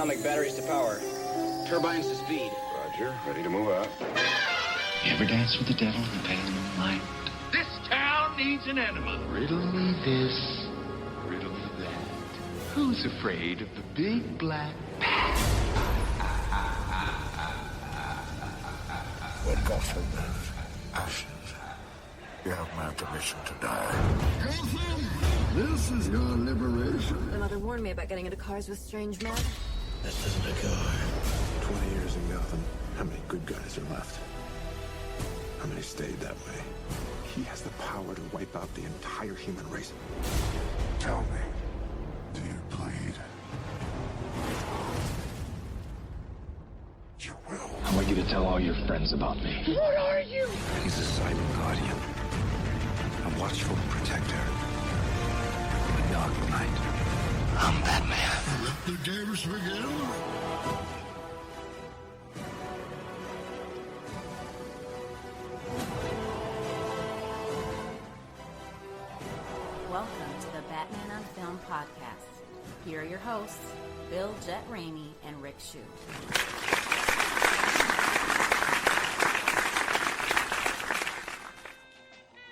atomic batteries to power. Turbines to speed. Roger. Ready to move out. You ever dance with the devil in the pale moonlight? This town needs an enema. Riddle me this, riddle me that. Who's afraid of the big black bat? When Gotham is ashes, you have my permission to die. Gotham, this is your liberation. My mother warned me about getting into cars with strange men. This isn't a car. 20 years in Gotham. How many good guys are left? How many stayed that way? He has the power to wipe out the entire human race. Tell me, do you bleed? You will. I want you to tell all your friends about me. What are you? He's a silent guardian. A watchful protector. A dark knight. I'm Batman. Let the games begin. Welcome to the Batman on Film podcast. Here are your hosts, Bill Jet Ramey and Rick Shue.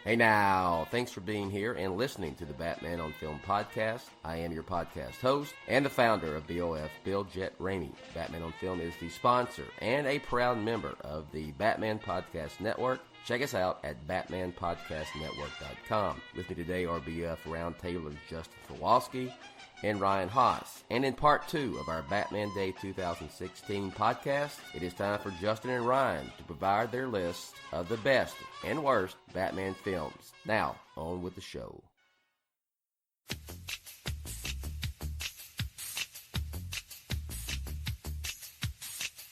Hey now, thanks for being here and listening to the Batman on Film podcast. I am your podcast host and the founder of BOF, Bill Jet Ramey. Batman on Film is the sponsor and a proud member of the Batman Podcast Network. Check us out at BatmanPodcastNetwork.com. With me today are BF Round Taylor's Justin Kowalski and Ryan Haas. And in part 2 of our Batman Day 2016 podcast, it is time for Justin and Ryan to provide their list of the best and worst Batman films. Now, on with the show.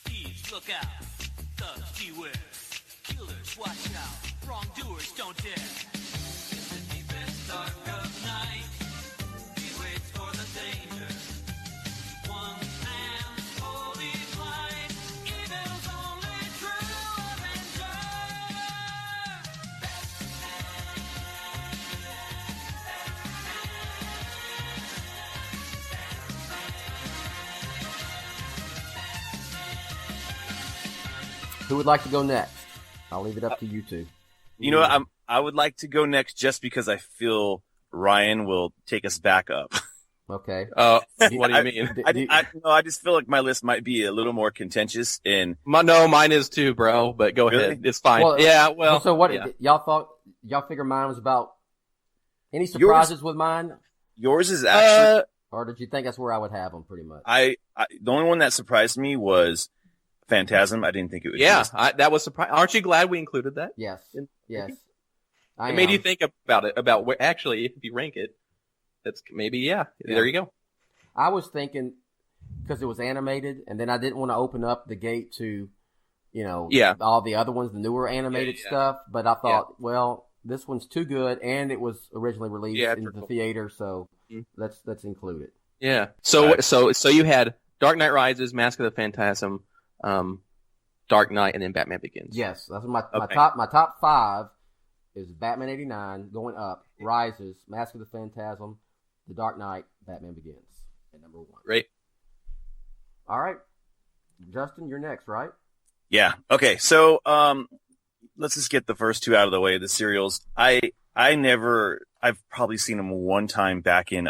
Thieves, look out. Thugs, beware. Killers, watch out. Wrongdoers, don't dare. In the deepest dark of night, he waits for the danger. One man's holy flight, evil's only true avenger. Who would like to go next? I'll leave it up to you two. You know, I would like to go next just because I feel Ryan will take us back up. Okay. What do you mean? I just feel like my list might be a little more contentious. No, mine is too, bro. But go ahead, it's fine. Well, So what yeah. y'all figure mine was about? Any surprises with mine? Yours is actually, or did you think that's where I would have them? Pretty much. the only one that surprised me was Phantasm. I didn't think it would. Yeah, that was surprising. Aren't you glad we included that? Yes. Yes. It made you think about it. About where, actually, if you rank it, that's maybe yeah. There you go. I was thinking because it was animated, and then I didn't want to open up the gate to, all the other ones, the newer animated stuff. But I thought, well, this one's too good, and it was originally released in the theater, so let's include it. Yeah. So you had Dark Knight Rises, Mask of the Phantasm, Dark Knight, and then Batman Begins. Yes, that's my top 5 is Batman 89 going up, Rises, Mask of the Phantasm, The Dark Knight, Batman Begins at number 1. Great. All right, Justin, you're next, right? Yeah. Okay. So let's just get the first 2 out of the way. The serials. I've probably seen them one time back in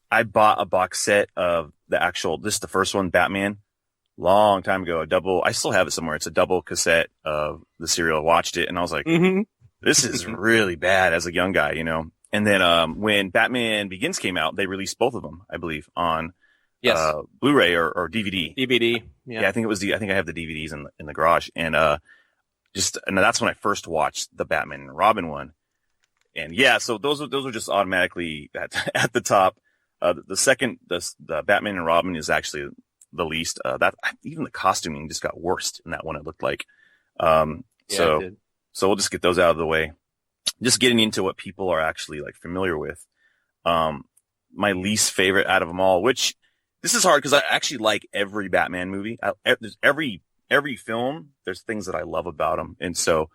I bought a box set of the first one, Batman, long time ago. I still have it somewhere. It's a double cassette of the serial. I watched it and I was like, this is really bad as a young guy, And then when Batman Begins came out, they released both of them, I believe, on Blu-ray or DVD. DVD. Yeah, I think I have the DVDs in the garage, and that's when I first watched the Batman and Robin one. And yeah, so those are just automatically at the top. The second, the Batman and Robin is actually the least. That even the costuming just got worse in that one. It looked like. So we'll just get those out of the way. Just getting into what people are actually like familiar with. My least favorite out of them all, which this is hard because I actually like every Batman movie. There's every film. There's things that I love about them, and so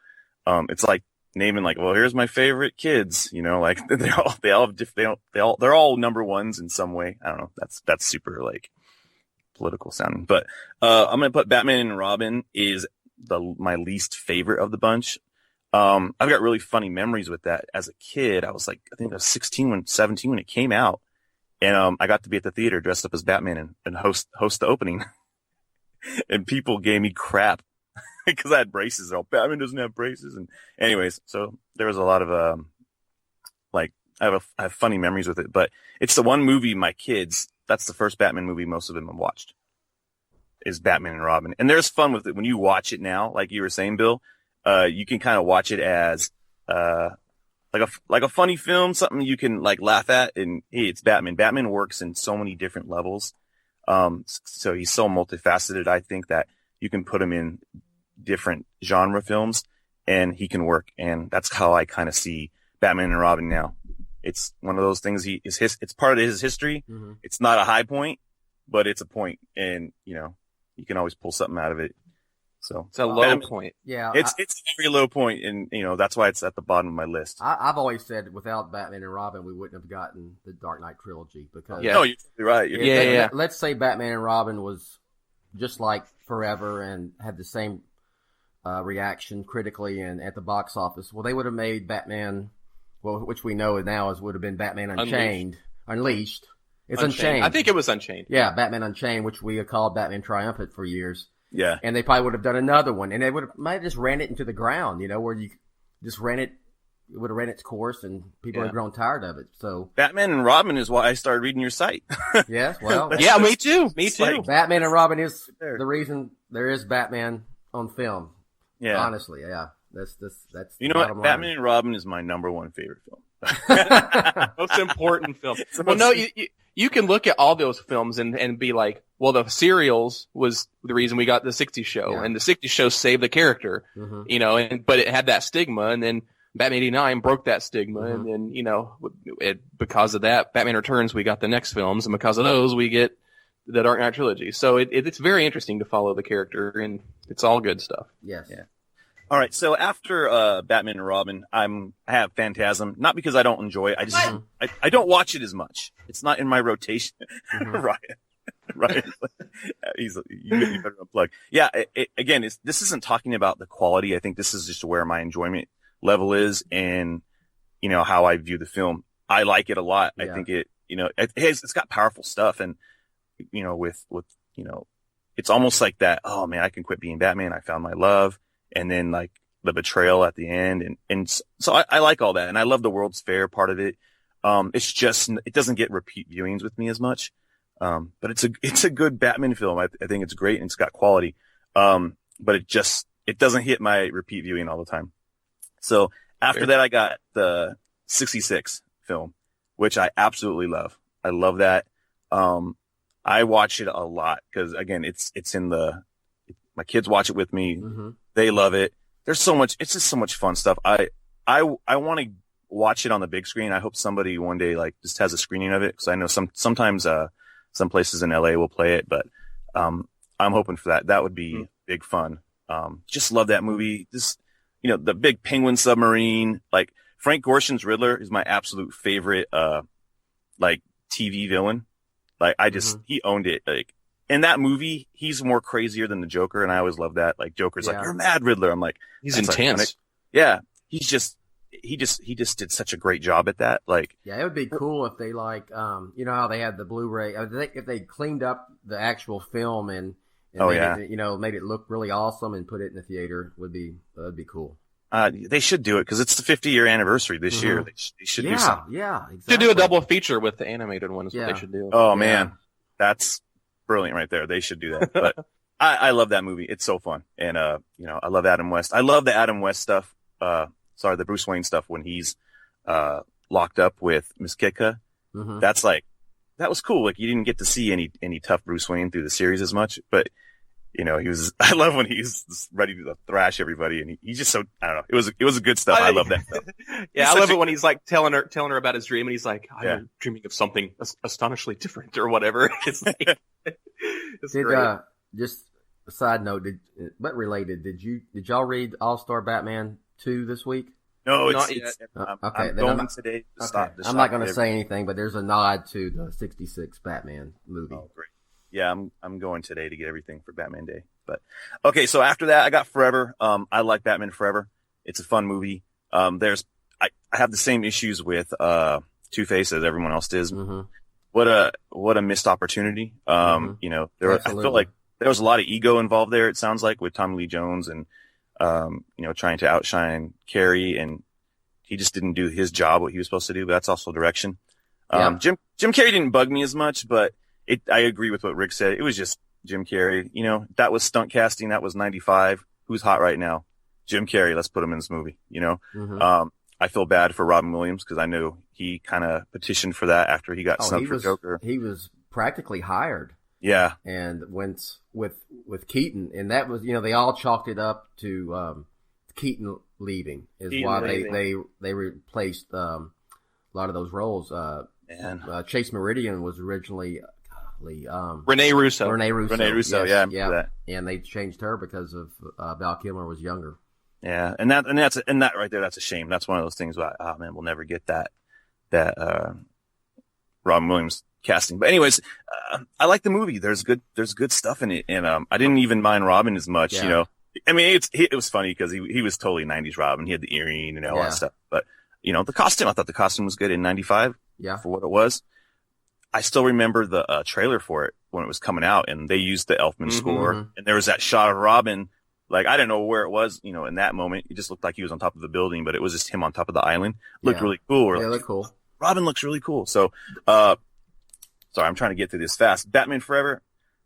it's like naming like, well, here's my favorite kids, you know, like they're all number ones in some way. I don't know. That's super like political sounding, but I'm gonna put Batman and Robin is my least favorite of the bunch. I've got really funny memories with that. As a kid, I was like, I think I was 17 when it came out, and I got to be at the theater dressed up as Batman and host the opening, and people gave me crap because I had braces. Oh, Batman doesn't have braces, and anyways, so there was a lot of like I have funny memories with it, but it's the one movie my kids. That's the first Batman movie most of them have watched. Is Batman and Robin, and there's fun with it when you watch it now. Like you were saying, Bill, you can kind of watch it as like a funny film, something you can like laugh at. And hey, it's Batman. Batman works in so many different levels, so he's so multifaceted. I think that you can put him in different genre films, and he can work. And that's how I kind of see Batman and Robin now. It's one of those things. It's part of his history. Mm-hmm. It's not a high point, but it's a point, and you know you can always pull something out of it. So it's a low point. Yeah, it's a very low point, and you know that's why it's at the bottom of my list. I've always said without Batman and Robin, we wouldn't have gotten the Dark Knight trilogy because no, you're right. Let's say Batman and Robin was just like Forever and had the same reaction critically and at the box office. Well, they would have made Batman. Well, which we know now would have been Batman Unleashed. It's Unchained. I think it was Unchained. Yeah, Batman Unchained, which we called Batman Triumphant for years. Yeah. And they probably would have done another one, and they might have just ran it into the ground, you know, where you just ran it. It would have ran its course, and people would have grown tired of it. So Batman and Robin is why I started reading your site. Yes, well, yeah, me too. Like, Batman and Robin is the reason there is Batman on film. Yeah, honestly, yeah. That's you know what? Batman and Robin is my number one favorite film. Most important film. Well, no, you can look at all those films and be like, well, the serials was the reason we got the 60s show, and the 60s show saved the character, you know, but it had that stigma, and then Batman 89 broke that stigma, and then, you know, because of that, Batman Returns, we got the next films, and because of those, we get the Dark Knight trilogy. So it's very interesting to follow the character, and it's all good stuff. Yes. Yeah. All right, so after Batman and Robin, I have Phantasm, not because I don't enjoy it. I don't watch it as much. It's not in my rotation. Ryan, you better unplug. Yeah, this isn't talking about the quality. I think this is just where my enjoyment level is, and you know how I view the film. I like it a lot. Yeah. I think it's got powerful stuff, and you know with you know, it's almost like that. Oh man, I can quit being Batman. I found my love. And then like the betrayal at the end. And so I like all that. And I love the World's Fair part of it. It's just, it doesn't get repeat viewings with me as much. But it's a good Batman film. I think it's great and it's got quality. But it doesn't hit my repeat viewing all the time. So after that, I got the 66 film, which I absolutely love. I love that. I watch it a lot because again, it's in my kids watch it with me. Mm-hmm. They love it. It's just so much fun stuff. I want to watch it on the big screen. I hope somebody one day like just has a screening of it. Cause I know sometimes, some places in LA will play it, but, I'm hoping for that. That would be big fun. Just love that movie. This, you know, the big penguin submarine, like Frank Gorshin's Riddler is my absolute favorite, like TV villain. Like he owned it. Like, in that movie, he's more crazier than the Joker, and I always love that. Like Joker's like, "You're mad, Riddler." I'm like, he's intense. Iconic. Yeah, he just did such a great job at that. Like, yeah, it would be cool if they like, you know how they had the Blu-ray. If they cleaned up the actual film and made it look really awesome and put it in the theater, that'd be cool. They should do it because it's the 50-year anniversary this year. They should do something. Yeah, exactly. Should do a double feature with the animated one. Is what they should do. Oh man, that's brilliant right there. They should do that. But I love that movie. It's so fun. And, you know, I love Adam West. I love the Adam West stuff. The Bruce Wayne stuff when he's, locked up with Miss Kitka. Mm-hmm. That was cool. Like you didn't get to see any tough Bruce Wayne through the series as much, but you know, I love when he's ready to thrash everybody and he's just so, I don't know. It was good stuff. I love that stuff. Yeah. I love it when he's like telling her about his dream and he's like, I'm dreaming of something astonishingly different or whatever. It's like, it's great. Just a side note, but related, did y'all read All-Star Batman 2 this week? No, Not it's yet. Okay, I'm then going today to stop. I'm not going to say anything, but there's a nod to the '66 Batman movie. Oh, great. Yeah, I'm going today to get everything for Batman Day. But okay, so after that, I got Forever. I like Batman Forever. It's a fun movie. I have the same issues with Two-Face as everyone else does. Mm-hmm. What a missed opportunity. You know, I feel like there was a lot of ego involved there. It sounds like with Tommy Lee Jones and you know, trying to outshine Carrey, and he just didn't do his job, what he was supposed to do, but that's also direction. Jim Carrey didn't bug me as much, but I agree with what Rick said. It was just Jim Carrey. You know, that was stunt casting. That was 95. Who's hot right now? Jim Carrey. Let's put him in this movie, you know? Mm-hmm. I feel bad for Robin Williams because I know he kind of petitioned for that after he got snubbed for Joker. He was practically hired. Yeah. And went with Keaton, and that was, you know, they all chalked it up to Keaton leaving they replaced a lot of those roles. Chase Meridian was originally Rene Russo. Yes, yeah, that. And they changed her because of Val Kilmer was younger. Yeah, and that right there, that's a shame. That's one of those things where, oh man, we'll never get that Robin Williams casting. But anyways, I like the movie. There's good stuff in it, and I didn't even mind Robin as much. Yeah. You know, I mean, it was funny because he was totally 90s Robin. He had the earring and all that stuff. But you know, the costume, I thought the costume was good in 95. Yeah, for what it was. I still remember the trailer for it when it was coming out, and they used the Elfman score, and there was that shot of Robin. Like, I didn't know where it was, you know, in that moment. It just looked like he was on top of the building, but it was just him on top of the island. Looked really cool. Yeah, looked cool. Robin looks really cool. So, sorry, I'm trying to get through this fast. Batman Forever,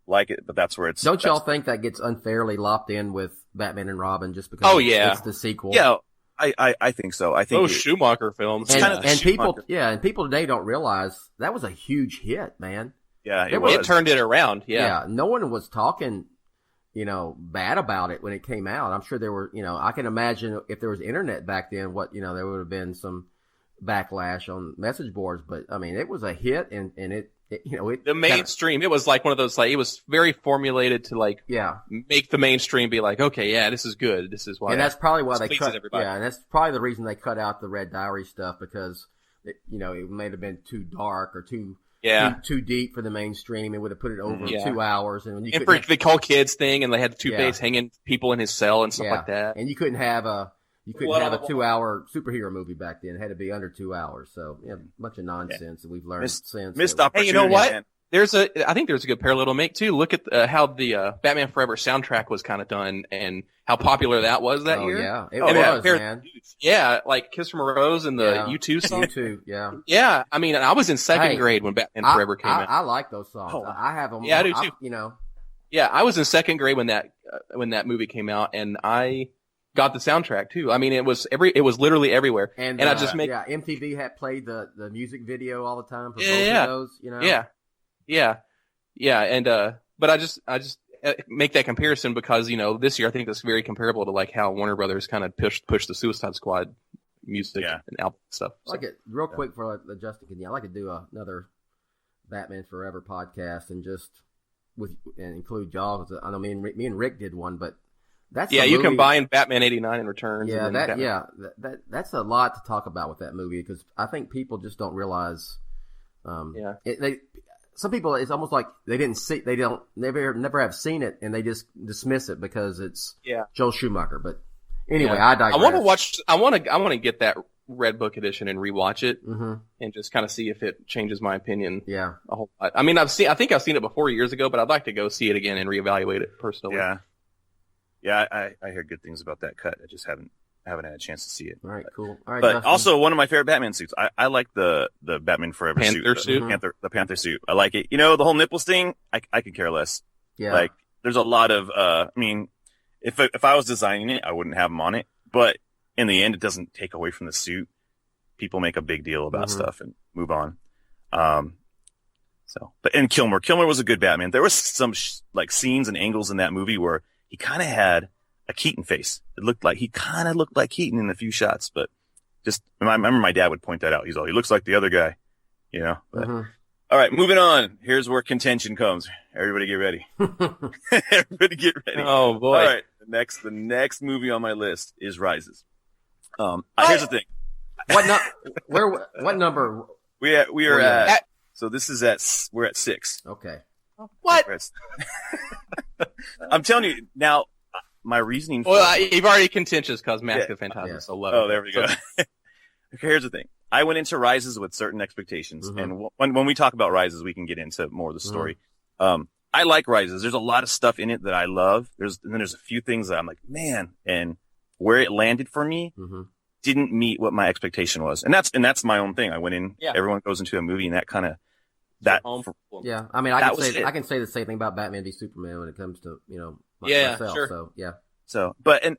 like it, but that's where it's... Don't y'all think that gets unfairly lopped in with Batman and Robin just because it's the sequel? Yeah, I think so. I think those Schumacher films. And people today don't realize that was a huge hit, man. Yeah, it turned it around. Yeah. No one was talking, you know, bad about it when it came out. I'm sure there were, you know, I can imagine if there was internet back then, there would have been some backlash on message boards, but I mean, it was a hit and it the mainstream, it was like one of those, like, it was very formulated to like, make the mainstream be like, okay, yeah, this is good. This is why. And that's probably why they cut, everybody. and that's probably the reason they cut out the Red Diary stuff because it may have been too dark or too deep for the mainstream. It would have put it over 2 hours. And for the Call Kids thing, and they had Two-Face hanging people in his cell and stuff like that. And you couldn't have a 2-hour superhero movie back then. It had to be under 2 hours. So a bunch of nonsense that we've learned since. Missed opportunity. Hey, you know what? Man. I think there's a good parallel to make too. Look at how the Batman Forever soundtrack was kind of done and how popular that was that year. Yeah, it was, man. Yeah, like Kiss from a Rose and the U2 song. U2, yeah. Yeah, I mean, I was in second grade when Batman Forever came out. I like those songs. I have them. Yeah, I do too. Yeah, I was in second grade when that movie came out, and I got the soundtrack too. I mean, it was literally everywhere. And I just MTV had played the music video all the time for both of those. You know. Yeah. And but I just make that comparison because this year I think that's very comparable to like how Warner Brothers kind of pushed the Suicide Squad music and album stuff. So. I like it real quick for Justin. I'd like to do another Batman Forever podcast and just include y'all. I know me and Rick did one, but. That's you combine Batman 89 and Returns. Yeah, that's a lot to talk about with that movie because I think people just don't realize. Some people, it's almost like they never have seen it and they just dismiss it because it's Joel Schumacher. But anyway, I digress. I want to get that Red Book edition and rewatch it and just kind of see if it changes my opinion. Yeah, a whole lot. I mean, I think I've seen it before years ago, but I'd like to go see it again and reevaluate it personally. Yeah, I hear good things about that cut. I just haven't had a chance to see it. All right, cool. All right, but Justin. Also one of my favorite Batman suits. I like the Batman Forever Panther suit. The Panther suit. I like it. The whole nipples thing. I could care less. Yeah. Like there's a lot of. I mean, if I was designing it, I wouldn't have them on it. But in the end, it doesn't take away from the suit. People make a big deal about stuff and move on. And Kilmer was a good Batman. There was some scenes and angles in that movie where he kind of had a Keaton face. It looked like he kind of looked like Keaton in a few shots, but I remember my dad would point that out. He looks like the other guy, But, all right, moving on. Here's where contention comes. Everybody get ready. Everybody get ready. Oh boy. All right. The next movie on my list is Rises. Here's the thing. What number? We are at. So this is we're at 6. Okay. What? I'm telling you now. My reasoning. You've already contentious because Mask of Phantasm is so low. Oh, there we go. Okay, here's the thing. I went into Rises with certain expectations, and when we talk about Rises, we can get into more of the story. I like Rises. There's a lot of stuff in it that I love. And then there's a few things that I'm like, man, and where it landed for me didn't meet what my expectation was, and that's my own thing. I went in. Yeah. Everyone goes into a movie, and that kind of Yeah, I mean, I can say the same thing about Batman v Superman when it comes to myself. Sure. So yeah. So, but and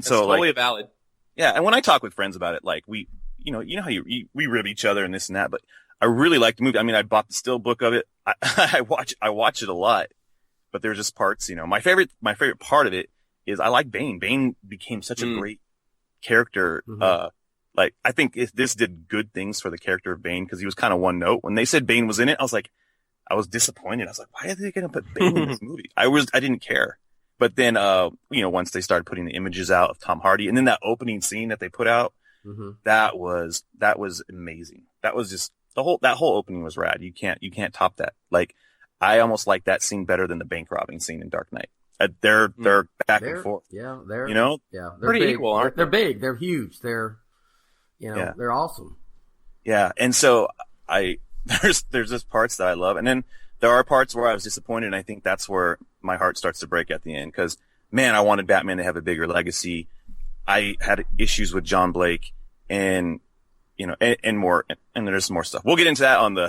so totally valid. Yeah, and when I talk with friends about it, like we how we rib each other and this and that, but I really like the movie. I mean, I bought the still book of it. I watch it a lot, but there's just parts. My favorite part of it is I like Bane. Bane became such a great character. Like I think this did good things for the character of Bane because he was kind of one note. When they said Bane was in it, I was disappointed. I was like, why are they going to put Bane in this movie? I didn't care. But then, once they started putting the images out of Tom Hardy, and then that opening scene that they put out, that was amazing. That was just that whole opening was rad. You can't top that. Like, I almost like that scene better than the bank robbing scene in Dark Knight. They're back and forth. Yeah, they're they're pretty big. equal, aren't they? They're big. They're huge. They're they're awesome. Yeah, and so there's just parts that I love, and then there are parts where I was disappointed, and I think that's where my heart starts to break at the end. Because, man, I wanted Batman to have a bigger legacy. I had issues with John Blake, and more, and there's more stuff. We'll get into that on the,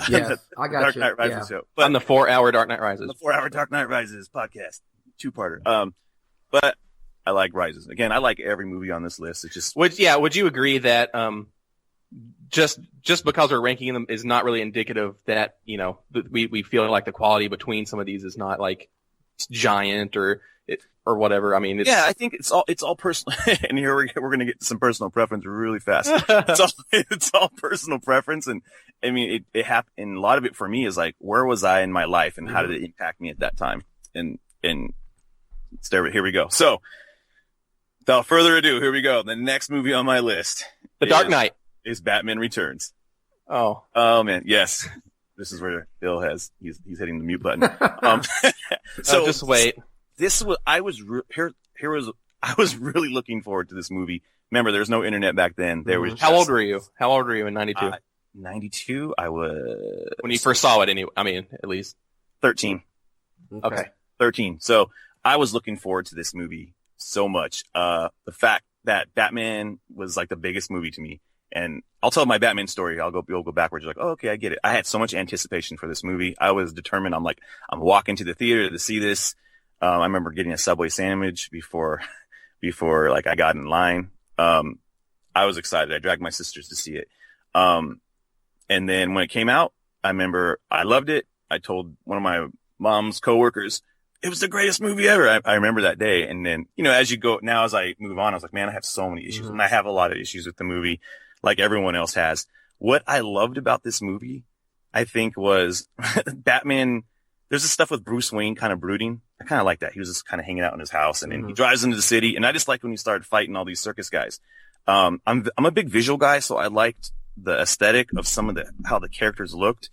Dark Knight Rises show. But on the 4-hour Dark Knight Rises. The 4-hour Dark Knight Rises podcast, 2-parter. But I like Rises. Again, I like every movie on this list. It's just would you agree that just because we're ranking them is not really indicative that we feel like the quality between some of these is not like giant or whatever. I mean, I think it's all personal. And here we're going to get to some personal preference really fast. It's all personal preference. And I mean, it happened. And a lot of it for me is like, where was I in my life and how did it impact me at that time? And here we go. So without further ado, here we go. The next movie on my list, The Dark Knight, is Batman Returns. Oh man. Yes. This is where Bill he's hitting the mute button. So just wait. I was really looking forward to this movie. Remember, there was no internet back then. There was. How old were you? How old were you in 92? 92. I was when you first saw it. Anyway, I mean, at least 13. Okay. 13. So I was looking forward to this movie so much. The fact that Batman was like the biggest movie to me. And I'll tell my Batman story. You'll go backwards. You're like, oh, okay, I get it. I had so much anticipation for this movie. I was determined. I'm walking to the theater to see this. I remember getting a Subway sandwich before like I got in line. I was excited. I dragged my sisters to see it. And then when it came out, I remember I loved it. I told one of my mom's coworkers, it was the greatest movie ever. I remember that day. And then, as I move on, I was like, man, I have so many issues. And I have a lot of issues with the movie, like everyone else has. What I loved about this movie, I think, was Batman. There's this stuff with Bruce Wayne kind of brooding. I kind of like that. He was just kind of hanging out in his house, and then he drives into the city. And I just liked when he started fighting all these circus guys. I'm a big visual guy, so I liked the aesthetic of how the characters looked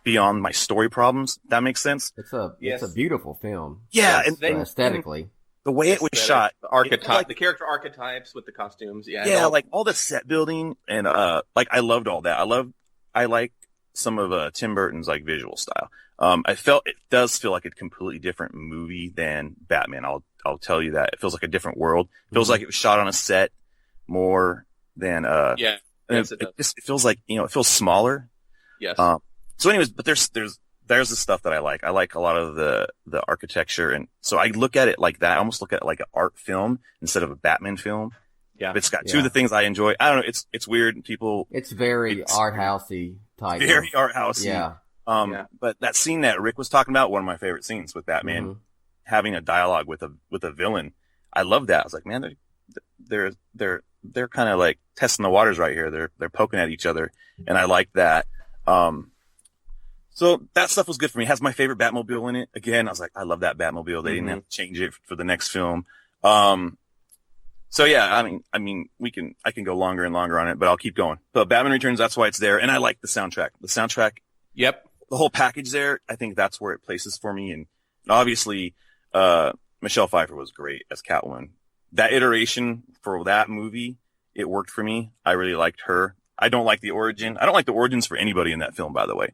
beyond my story problems. That makes sense. It's a beautiful film. Yeah, and aesthetically, the way it was shot, the character archetypes with the costumes. Yeah, like all the set building, and like I loved all that. I like some of Tim Burton's like visual style. It does feel like a completely different movie than Batman. I'll tell you that. It feels like a different world. It feels like it was shot on a set more than it feels like it feels smaller. Yes. So anyways, but there's the stuff that I like. I like a lot of the architecture, and so I look at it like that. I almost look at it like an art film instead of a Batman film. Yeah. It's got two of the things I enjoy. I don't know. It's weird. It's very art housey type. Very art housey. Yeah. But that scene that Rick was talking about, one of my favorite scenes with Batman having a dialogue with a villain. I love that. I was like, man, they're kind of like testing the waters right here. They're poking at each other, and I like that. So that stuff was good for me. It has my favorite Batmobile in it. Again, I was like, I love that Batmobile. They didn't have to change it for the next film. So yeah, I mean, I can go longer and longer on it, but I'll keep going. But Batman Returns, that's why it's there. And I like the soundtrack. The soundtrack. Yep. The whole package there, I think that's where it places for me. And obviously, Michelle Pfeiffer was great as Catwoman. That iteration for that movie, it worked for me. I really liked her. I don't like the origin. I don't like the origins for anybody in that film, by the way.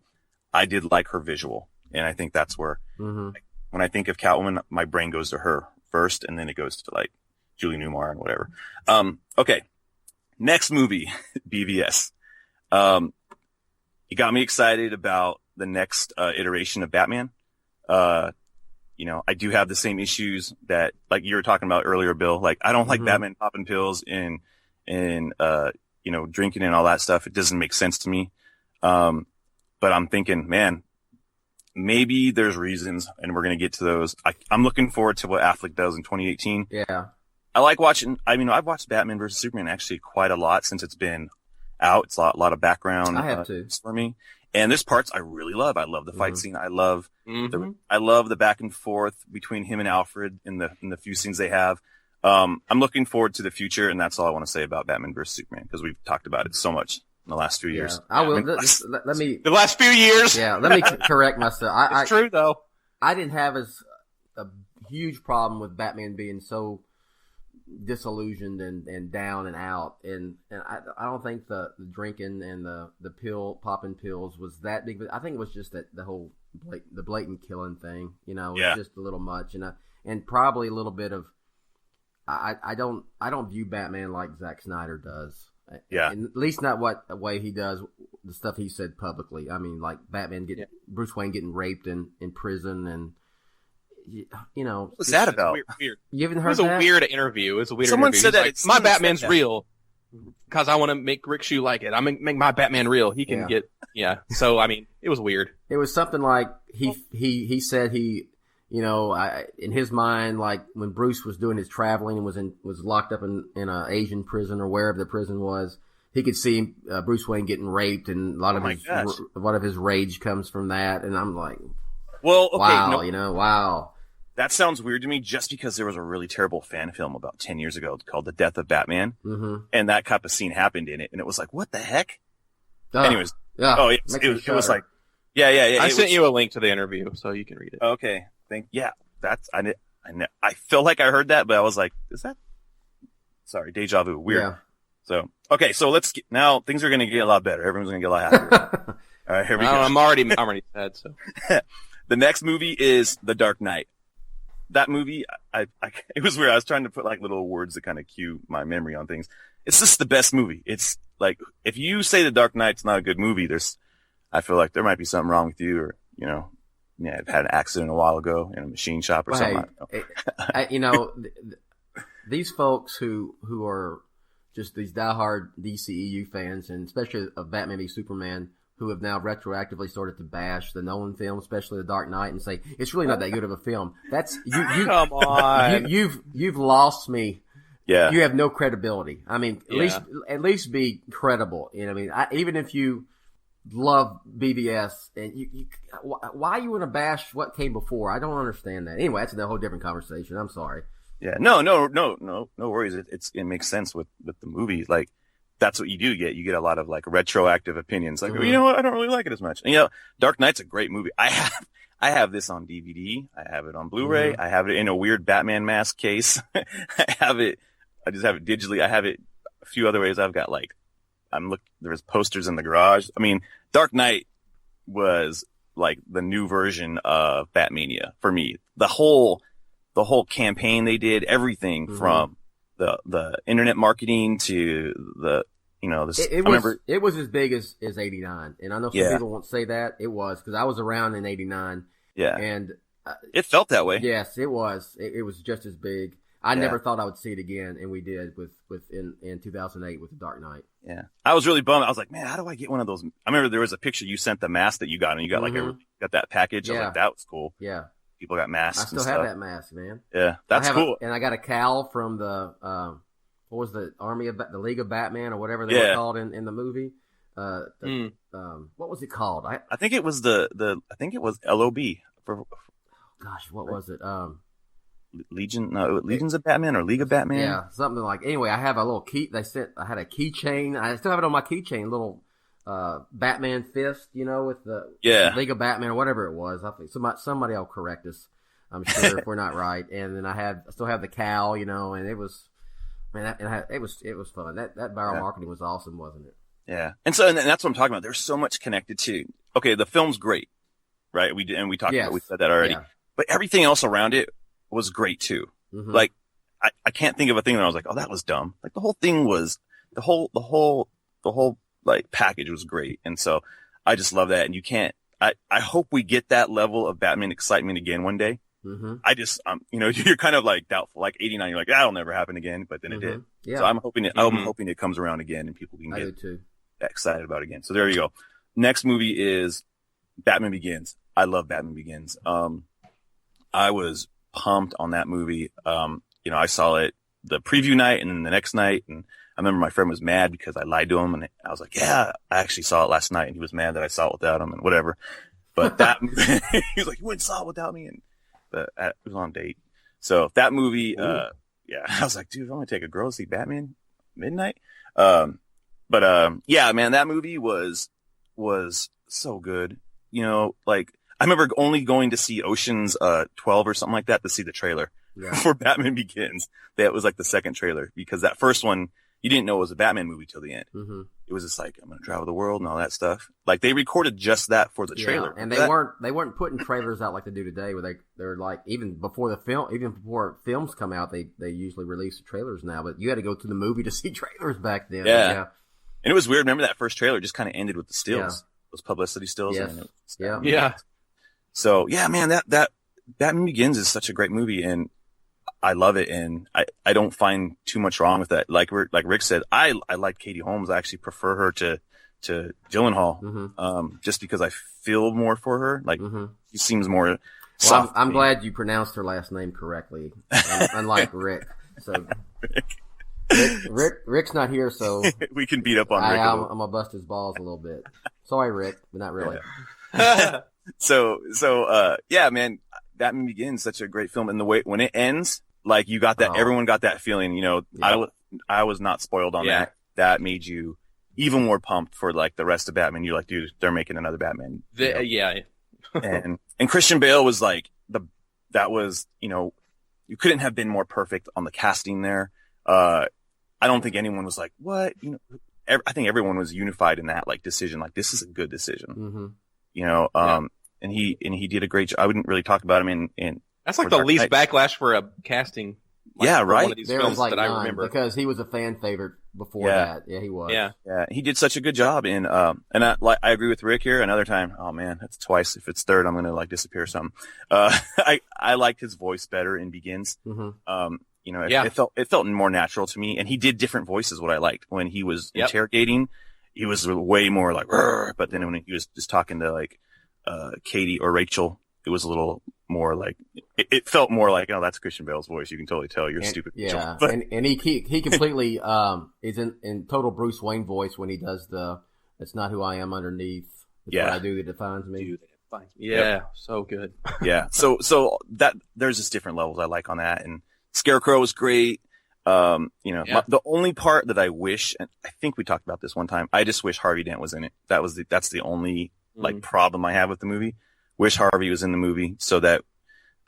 I did like her visual. And I think that's where, when I think of Catwoman, my brain goes to her first, and then it goes to like Julie Newmar and whatever. Okay. Next movie, BVS. It got me excited about the next iteration of Batman. You know, I do have the same issues that, like you were talking about earlier, Bill. Like, I don't like Batman popping pills and you know, drinking and all that stuff. It doesn't make sense to me. But I'm thinking, man, maybe there's reasons, and we're going to get to those. I'm looking forward to what Affleck does in 2018. Yeah. I like watching, I mean, I've watched Batman versus Superman actually quite a lot since it's been out. It's a lot of background. I have too. For me. And there's parts I really love. I love the fight scene. I love the back and forth between him and Alfred in the few scenes they have. I'm looking forward to the future, and that's all I want to say about Batman versus Superman, because we've talked about it so much in the last few years. I will. Let me. The last few years. Yeah. Let me correct myself. It's true though. I didn't have a huge problem with Batman being so disillusioned and down and out, and I don't think the drinking and the pill popping pills was that big. But I think it was just that the whole the blatant killing thing, you know, was just a little much, and probably a little bit of I don't view Batman like Zack Snyder does. Yeah, and at least not the way he does the stuff he said publicly. I mean, like Batman Bruce Wayne getting raped in prison, and you know, what's that about? Weird. You haven't heard that? It was that? a weird interview. It was a weird Someone interview. said that like, my Batman's real because I want to make Rick Shoe like it. I'm gonna make my Batman real. He can get So I mean, it was weird. It was something like he said you know, in his mind, like when Bruce was doing his traveling and was locked up in a Asian prison or wherever the prison was, he could see Bruce Wayne getting raped, and a lot of his rage comes from that. And I'm like, well, okay, wow, wow. That sounds weird to me, just because there was a really terrible fan film about 10 years ago called The Death of Batman, and that type of scene happened in it, and it was like, what the heck? Anyways, it was like, I sent you a link to the interview so you can read it. Okay. I feel like I heard that, but I was like, is that? Sorry, deja vu. Weird. Yeah. So, okay, so now things are going to get a lot better. Everyone's going to get a lot happier. All right, here we go. I'm already sad, so. The next movie is The Dark Knight. That movie, it was weird. I was trying to put like little words to kind of cue my memory on things. It's just the best movie. It's like, if you say The Dark Knight's not a good movie, I feel like there might be something wrong with you, or, you know, I've had an accident a while ago in a machine shop or something. You know, these folks who are just these diehard DCEU fans, and especially of Batman v Superman, who have now retroactively started to bash the Nolan film, especially The Dark Knight, and say it's really not that good of a film. That's you. Come on, you've lost me. Yeah, you have no credibility. I mean, at least be credible. You know, I mean, even if you love BVS, and why you want to bash what came before? I don't understand that. Anyway, that's a whole different conversation. I'm sorry. Yeah, no worries. It makes sense with the movie. Like, that's what you do get. You get a lot of like retroactive opinions. Like, you know what? I don't really like it as much. And, you know, Dark Knight's a great movie. I have this on DVD. I have it on Blu-ray. I have it in a weird Batman mask case. I just have it digitally. I have it a few other ways. I've got like, there's posters in the garage. I mean, Dark Knight was like the new version of Batmania for me. The whole campaign they did, everything from the internet marketing to the, you know, it was as big as 89. And I know some people won't say that. It was, because I was around in 89. Yeah. And it felt that way. Yes, it was. It was just as big. I never thought I would see it again, and we did in 2008 with The Dark Knight. Yeah, I was really bummed. I was like, man, how do I get one of those? I remember there was a picture you sent, the mask that you got, and you got like got that package. I was like, that was cool. Yeah, people got masks. I still have that mask, man. Yeah, that's cool. And I got a cowl from the what was the the League of Batman or whatever they were called in the movie. What was it called? I think it was I think it was LOB. Gosh, what was it? Legions of Batman or League of Batman. Yeah, something like. Anyway, I have a little key. I had a keychain. I still have it on my keychain. Little Batman fist, with the League of Batman or whatever it was. I think somebody will correct us. I'm sure if we're not right. And then I still have the cow, and it was, man, it was fun. That viral marketing was awesome, wasn't it? Yeah, and that's what I'm talking about. There's so much connected to. Okay, the film's great, right? We talked about, we said that already. Yeah. But everything else around it was great too. Mm-hmm. Like, I can't think of a thing that I was like, oh, that was dumb. Like the whole thing was the whole like package was great, and so I just love that. And you can't. I hope we get that level of Batman excitement again one day. Mm-hmm. I just, you're kind of like doubtful. Like 89, you're like, that'll never happen again, but then it did. Yeah. So I'm hoping it comes around again and people can get excited about it again. So there you go. Next movie is Batman Begins. I love Batman Begins. I was pumped on that movie. I saw it the preview night and then the next night, and I remember my friend was mad because I lied to him, and I was like, yeah, I actually saw it last night, and he was mad that I saw it without him and whatever. But he was like, you went and saw it without me, and it was on a date. So that movie, I was like, dude, I'm gonna take a girl to see Batman midnight. Yeah, man, that movie was so good. Like I remember only going to see Ocean's 12 or something like that to see the trailer for Batman Begins. That was like the second trailer, because that first one you didn't know it was a Batman movie till the end. Mm-hmm. It was just like, I'm gonna travel the world and all that stuff. Like they recorded just that for the trailer. And they weren't putting trailers out like they do today, where they're like, even before films come out, they usually release the trailers now. But you had to go to the movie to see trailers back then. Yeah. And it was weird. Remember that first trailer just kind of ended with the stills, those publicity stills. Yes. Yeah. So yeah, man, that Batman Begins is such a great movie, and I love it, and I don't find too much wrong with that. Like Rick said, I like Katie Holmes. I actually prefer her to Gyllenhaal, just because I feel more for her. Like she seems more soft. I'm glad you pronounced her last name correctly, unlike Rick. So Rick's not here, so we can beat up on Rick. I'm gonna bust his balls a little bit. Sorry, Rick, but not really. Yeah. So yeah, man, Batman Begins, such a great film, and the way when it ends, like you got that, everyone got that feeling. I was not spoiled on that. That made you even more pumped for like the rest of Batman. You're like, dude, they're making another Batman. and Christian Bale was like that was, you couldn't have been more perfect on the casting there. I don't think anyone was like, what? I think everyone was unified in that like decision. Like, this is a good decision. Mm-hmm. And he did a great job. I wouldn't really talk about him in that's like the least backlash for a casting. Right. One of these there films was like that I remember, because he was a fan favorite before that. Yeah, he was. Yeah, he did such a good job. And I agree with Rick here. Another time, oh man, that's twice. If it's third, I'm gonna like disappear or something. I liked his voice better in Begins. Mm-hmm. It felt more natural to me, and he did different voices. What I liked when he was interrogating, he was way more like, but then when he was just talking to like Katie or Rachel, it was a little more like it felt more like, oh, that's Christian Bale's voice. You can totally tell you're stupid. Yeah, but, and he completely is in total Bruce Wayne voice when he does "It's not who I am underneath. It's what I do that defines me." So good. Yeah, so that there's just different levels I like on that, and Scarecrow was great. The only part that I wish, and I think we talked about this one time, I just wish Harvey Dent was in it. That's the only like problem I have with the movie. Wish Harvey was in the movie so that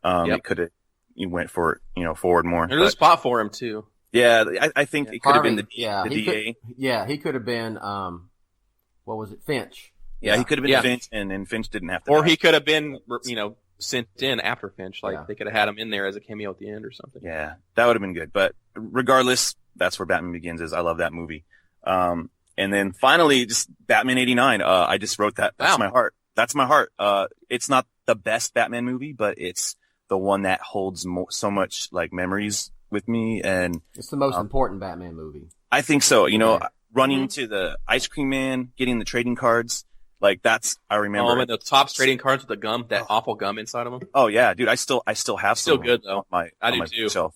it could have went for forward more. There's a spot for him too. Yeah, I think it could have been the DA. He could have been what was it, Finch? Yeah, he could have been Finch, and then Finch didn't have to. Or he could have been sent in after Finch. Like they could have had him in there as a cameo at the end or something. Yeah, that would have been good. But regardless, that's where Batman Begins is. I love that movie. And then finally, just Batman '89. I just wrote that. That's my heart. That's my heart. It's not the best Batman movie, but it's the one that holds so much like memories with me, and it's the most important Batman movie. I think so. Running to the ice cream man, getting the trading cards, like that's I remember. And the Topps trading cards with the gum, that awful gum inside of them. Oh yeah, dude, I still have some. Still good though. I do too. Shelf.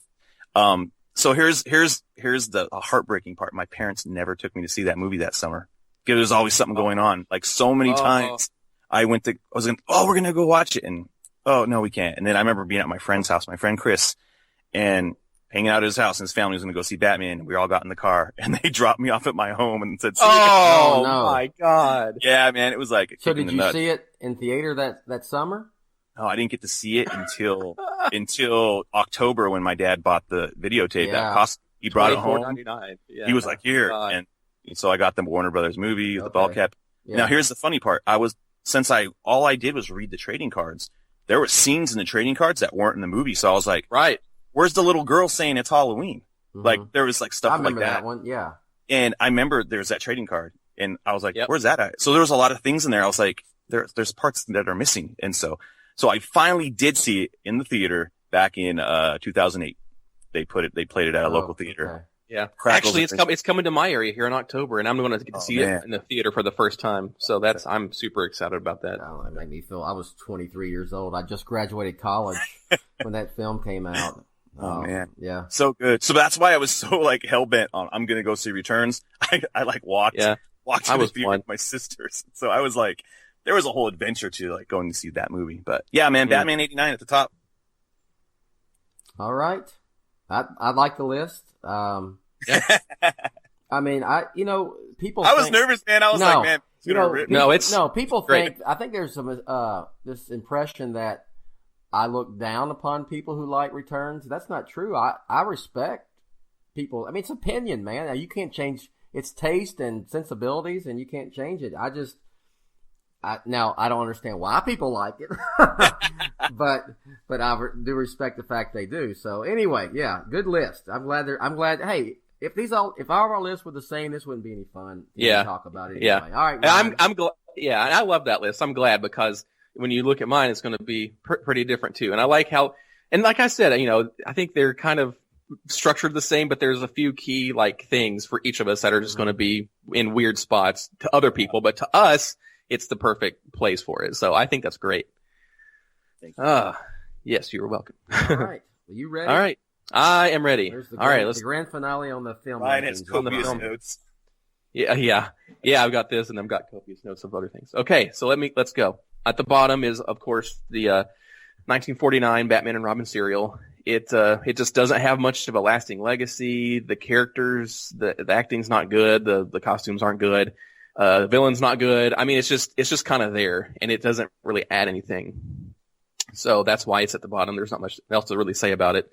So here's the heartbreaking part. My parents never took me to see that movie that summer because there's always something going on. Like so many times. I was going, we're going to go watch it. And, oh, no, we can't. And then I remember being at my friend's house. My friend Chris and hanging out at his house, and his family was going to go see Batman. And we all got in the car, and they dropped me off at my home and said, "See you." Oh, no. my God. Yeah, man, it was like a So kick in did the you nuts. see it in theater that summer? Oh, I didn't get to see it until October when my dad bought the videotape. Yeah. That cost, he brought it home. $24.99. Yeah. He was like, "Here," God. and so I got the Warner Brothers movie, the Okay. ball cap. Yeah. Now here's the funny part. All I did was read the trading cards. There were scenes in the trading cards that weren't in the movie, so I was like, right. "Where's the little girl saying it's Halloween?" Mhm. Like there was like I stuff like remember that. one. Yeah. And I remember there's that trading card, and I was like, Yep. "Where's that at?" So there was a lot of things in there. I was like, "There's parts that are missing," and so I finally did see it in the theater back in 2008. They played it at a local theater. Okay. Yeah. Crackles Actually, it's coming to my area here in October, and I'm going to get to see man. it in the theater for the first time. So I'm super excited about that. Oh, that made me feel. I was 23 years old. I just graduated college when that film came out. Oh man. Yeah. So good. So that's why I was so like hell bent on I'm gonna go see Returns. I like walked Yeah. to I the was theater one. with my sisters. So I was like, there was a whole adventure to like going to see that movie. But yeah, man, Batman '89 at the top. All right. I like the list. I mean, people. I was think- nervous, man. I was No. like, man, it's You gonna know, rip. people great. think. I think there's some this impression that I look down upon people who like Returns. That's not true. I respect people. I mean, it's opinion, man. Now, you can't change. It's taste and sensibilities, and you can't change it. I don't understand why people like it, but I do respect the fact they do. So anyway, yeah, good list. I'm glad. Hey, if all of our lists were the same, this wouldn't be any fun. Yeah. To talk about it. Yeah. Anyway. All right. And I'm glad. Yeah, and I love that list. I'm glad because when you look at mine, it's going to be pretty different too. And I like how, and like I said, I think they're kind of structured the same, but there's a few key like things for each of us that are just going to be in weird spots to other people, but to us, it's the perfect place for it. So I think that's great. Thank you. Yes, you're welcome. All right. Are you ready? All right. I am ready. There's the All right. the grand finale on the film. Ryan has rankings. copious film. notes. Yeah. I've got this, and I've got copious notes of other things. Okay, so let's go. At the bottom is, of course, the 1949 Batman and Robin serial. It just doesn't have much of a lasting legacy. The characters, the acting's not good. The costumes aren't good. The villain's not good. I mean, it's just kind of there, and it doesn't really add anything. So that's why it's at the bottom. There's not much else to really say about it.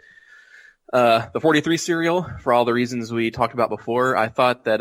The 43 serial, for all the reasons we talked about before, I thought that,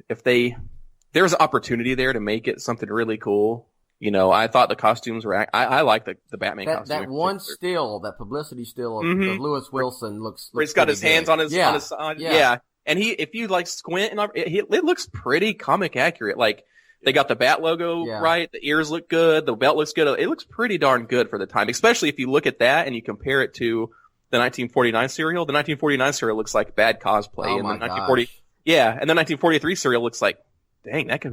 if there was an opportunity there to make it something really cool, I thought the costumes were, I like the Batman costume. That one still, that publicity still of Lewis Wilson looks where he's got his hands on his, yeah. yeah. And if you like squint and it looks pretty comic accurate. Like they got the Bat logo right. The ears look good. The belt looks good. It looks pretty darn good for the time, especially if you look at that and you compare it to the 1949 serial. The 1949 serial looks like bad cosplay. Oh and my the 1940, gosh. yeah. And the 1943 serial looks like, dang, that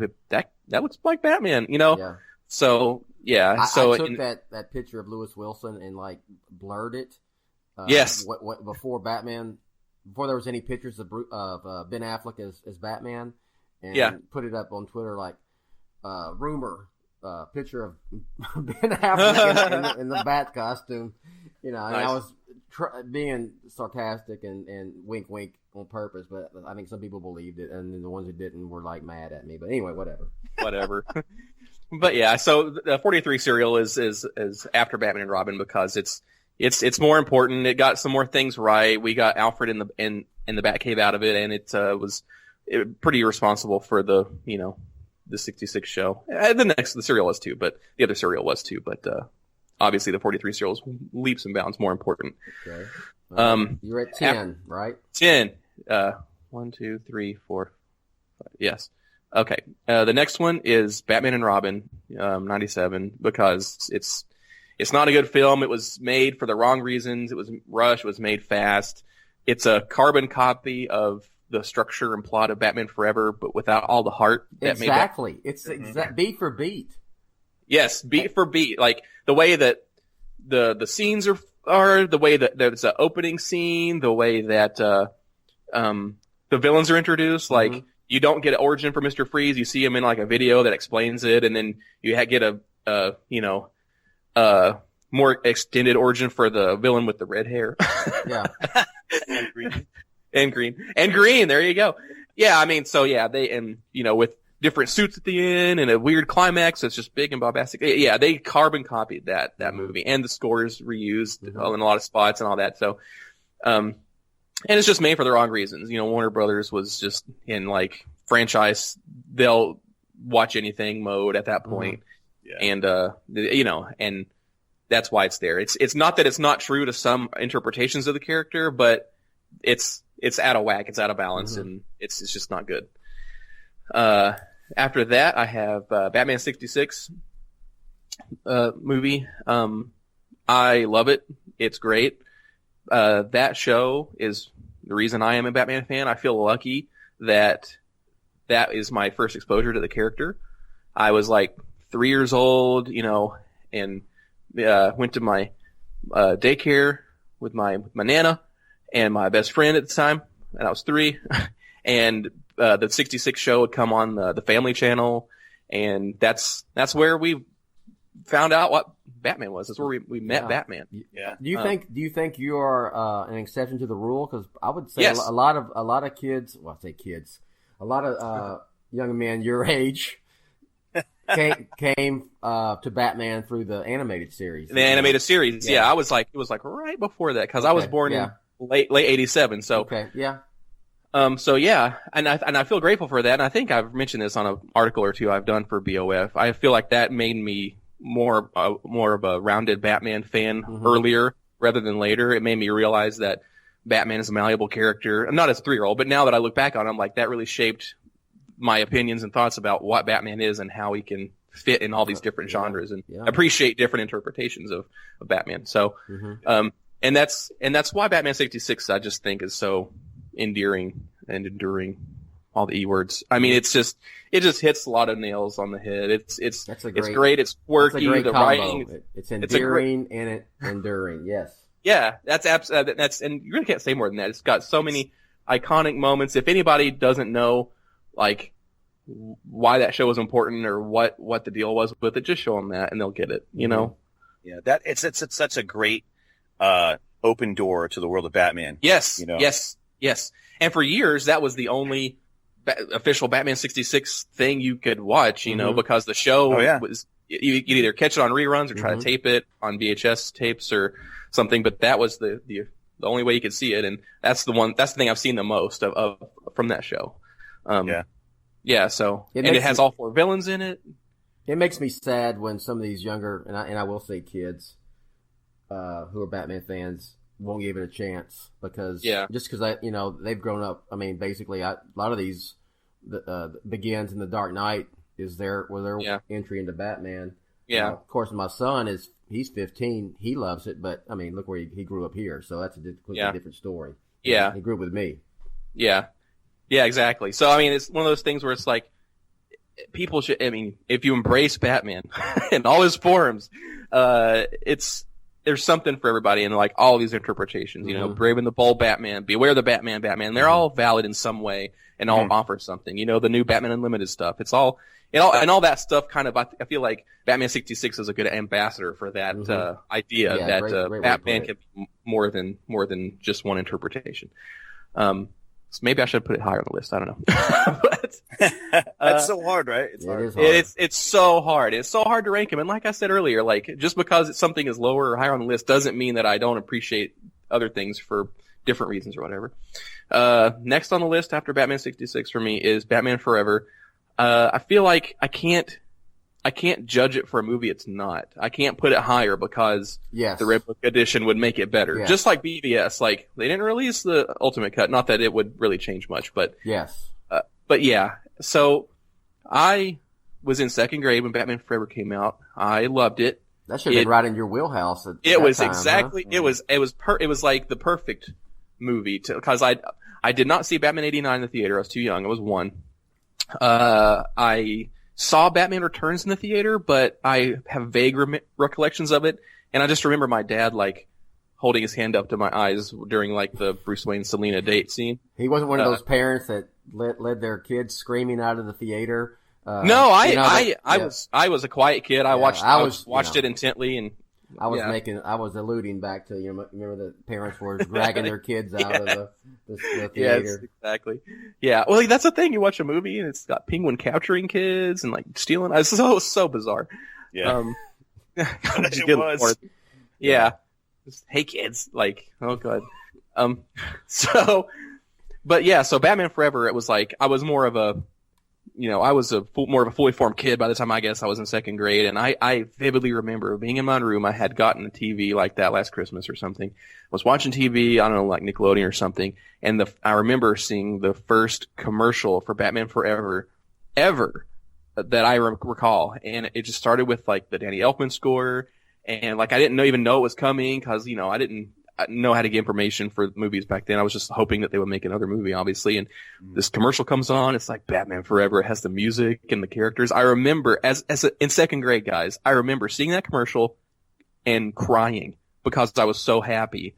looks like Batman, Yeah. So, yeah. I So took that picture of Lewis Wilson and like blurred it. Yes. Before there was any pictures of Ben Affleck as Batman, and put it up on Twitter like rumor picture of Ben Affleck in the Bat costume, and Nice. I was being sarcastic and wink wink on purpose, but I think some people believed it, and then the ones who didn't were like mad at me. But anyway, whatever. But yeah, so the 43 serial is after Batman and Robin because it's more important. It got some more things right. We got Alfred in the Batcave out of it, and it was pretty responsible for the 66 show. The serial was too, but the other serial was too. But obviously the 43 serial is leaps and bounds more important. Okay. You're at 10, right? 10. 1, 2, 3, 4, 5. Yes. Okay. The next one is Batman and Robin, 97, because it's not a good film. It was made for the wrong reasons. It was rushed. It was made fast. It's a carbon copy of the structure and plot of Batman Forever, but without all the heart that made that. Exactly. It's beat for beat. Yes, beat for beat. Like the way that the scenes are the way that there's an opening scene, the way that the villains are introduced. Like you don't get an origin for Mr. Freeze. You see him in like a video that explains it, and then you get more extended origin for the villain with the red hair. Yeah. And green. And green. There you go. Yeah. I mean, so yeah, with different suits at the end and a weird climax. It's just big and bombastic. Yeah, they carbon copied that movie, and the score is reused in a lot of spots and all that. So, and it's just made for the wrong reasons. Warner Brothers was just in like franchise, they'll watch anything mode at that point. And, and that's why it's there. It's not that it's not true to some interpretations of the character, but it's out of whack. It's out of balance, and it's just not good. After that, I have Batman 66 movie. I love it. It's great. That show is the reason I am a Batman fan. I feel lucky that is my first exposure to the character. I was like 3 years old, and went to my daycare with my Nana and my best friend at the time, and I was 3. And the 66 show would come on the Family Channel, and that's where we found out what Batman was. That's where we met Batman. Yeah. Do you think you are an exception to the rule? Because I would say yes. a lot of kids. Well, I say kids. A lot of young men your age came to Batman through the animated series. The animated series. Yeah. It was like right before that, because I was born in late 87. So yeah. So yeah, and I feel grateful for that, and I think I've mentioned this on an article or two I've done for BOF. I feel like that made me more of a rounded Batman fan earlier rather than later. It made me realize that Batman is a malleable character. I'm not as a 3-year-old, but now that I look back on it, I'm like, that really shaped my opinions and thoughts about what Batman is and how he can fit in all these different genres and appreciate different interpretations of Batman. So, and that's why Batman 66 I just think is so endearing and enduring, all the E words. I mean, it just hits a lot of nails on the head. It's great. It's quirky. The combo. Writing. It's endearing and it's enduring. Yes. Yeah, and you really can't say more than that. It's got so many iconic moments. If anybody doesn't know, like, why that show was important or what the deal was with it, just show them that and they'll get it. Yeah, it's such a great open door to the world of Batman. Yes. Yes. And for years, that was the only official Batman 66 thing you could watch, because the show was, you could either catch it on reruns or try to tape it on VHS tapes or something, but that was the only way you could see it. And that's the thing I've seen the most of from that show. Yeah. So, it has all 4 villains in it. It makes me sad when some of these younger, and I will say kids, who are Batman fans, won't give it a chance because they've grown up. I mean, basically, a lot of these begins in the Dark Knight is their entry into Batman. Yeah. Of course, my son he's 15. He loves it, but I mean, look where he grew up here, so that's a completely different story. Yeah, he grew up with me. Yeah, exactly. So I mean, it's one of those things where it's like people should. I mean, if you embrace Batman in all his forms, there's something for everybody in like all these interpretations, Brave and the Bold Batman, Beware the Batman. They're all valid in some way and all offer something. The new Batman Unlimited stuff. It's all that stuff kind of, I feel like Batman 66 is a good ambassador for that, idea that, great Batman can be more than just one interpretation. So maybe I should put it higher on the list. I don't know. But, that's so hard, right? It's hard. It's so hard. It's so hard to rank him. And like I said earlier, like just because something is lower or higher on the list doesn't mean that I don't appreciate other things for different reasons or whatever. Next on the list after Batman 66 for me is Batman Forever. I feel like I can't judge it for a movie it's not. I can't put it higher because the Red Book edition would make it better. Yes. Just like BVS, like they didn't release the Ultimate Cut. Not that it would really change much, but but yeah. So I was in 2nd grade when Batman Forever came out. I loved it. That should have been right in your wheelhouse. It was exactly. Huh? It was like the perfect movie because I did not see Batman 89 in the theater. I was too young. I was 1. I saw Batman Returns in the theater, but I have vague recollections of it, and I just remember my dad like holding his hand up to my eyes during like the Bruce Wayne Selina date scene. He wasn't one of those parents that led their kids screaming out of the theater. No, I was a quiet kid. I watched it intently, and I was alluding back to, remember the parents were dragging their kids out of the theater. Yes, exactly. Yeah. Well, that's the thing. You watch a movie and it's got Penguin capturing kids and like stealing. It's so bizarre. Yeah. It was. Yeah. Just, hey kids. Like, oh god. So Batman Forever, it was like, I was more of a, more of a fully formed kid by the time I guess I was in second grade, and I vividly remember being in my room. I had gotten a TV like that last Christmas or something. I was watching TV, I don't know, like Nickelodeon or something, and I remember seeing the first commercial for Batman Forever ever that I recall, and it just started with like the Danny Elfman score, and like I didn't even know it was coming because I didn't know how to get information for movies back then. I was just hoping that they would make another movie, obviously. And this commercial comes on. It's like Batman Forever. It has the music and the characters. I remember in second grade, guys, I remember seeing that commercial and crying because I was so happy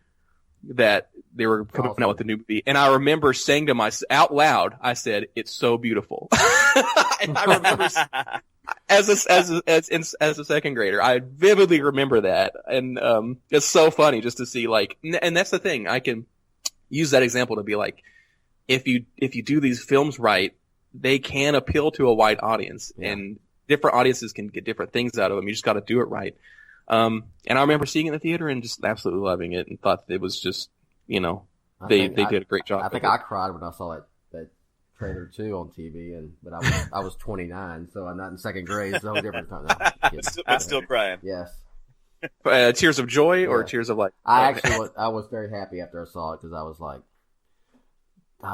that they were coming out with the new movie. And I remember saying to myself out loud, I said, "It's so beautiful." And I remember as a second grader, I vividly remember that, and it's so funny just to see and that's the thing. I can use that example to be like, if you do these films right, they can appeal to a wide audience, and different audiences can get different things out of them. You just got to do it right. And I remember seeing it in the theater and just absolutely loving it, and thought it was just they did a great job. I think I cried when I saw that trailer 2 on TV, but I was 29, so I'm not in second grade, so different time. But still crying. Yes. Tears of joy or tears of like? I was very happy after I saw it because I was like,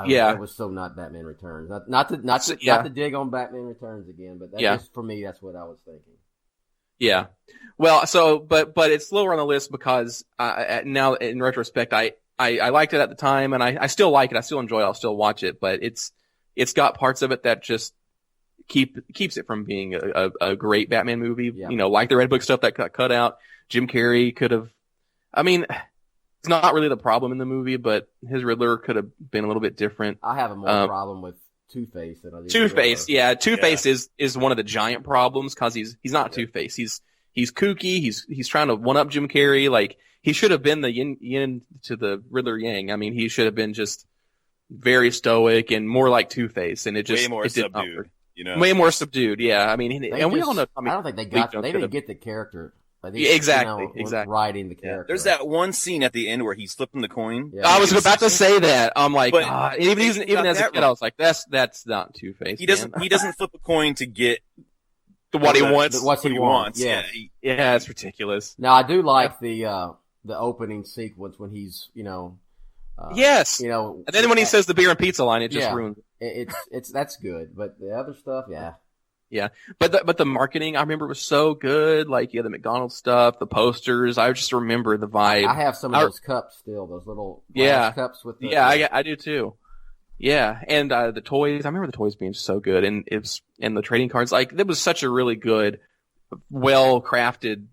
it was so not Batman Returns. Not to dig on Batman Returns again, but just, for me, that's what I was thinking. Yeah. Well, but it's lower on the list because now in retrospect, I liked it at the time, and I still like it. I still enjoy it. I'll still watch it, but it's got parts of it that just keeps it from being a great Batman movie. Yeah. Like the Red Book stuff that got cut out. Jim Carrey could have. I mean, it's not really the problem in the movie, but his Riddler could have been a little bit different. I have a more problem with Two-Face than I do. Two-Face, yeah. Two-Face is one of the giant problems because he's not Two-Face. He's kooky. He's trying to one up Jim Carrey. Like, he should have been the yin to the Riddler yang. I mean, he should have been just very stoic and more like Two-Face, and it just way more subdued. Way more subdued. Yeah, I mean, we all know. I don't think they didn't get the character. Exactly. Writing the character. There's that one scene at the end where he's flipping the coin. Yeah. I was about to say that. I'm like, even as a kid, I was like, that's not Two-Face. He doesn't flip a coin to get what he wants. What he wants. Yeah, it's ridiculous. Now I do like the opening sequence when he's yes, and then when he says the beer and pizza line, it just ruins it. It's that's good, but the other stuff, yeah. But the marketing, I remember, was so good. Like, the McDonald's stuff, the posters. I just remember the vibe. I have some of those cups still, those little glass cups with the... I do too. Yeah, and the toys. I remember the toys being so good, and the trading cards. Like, it was such a really good, well crafted,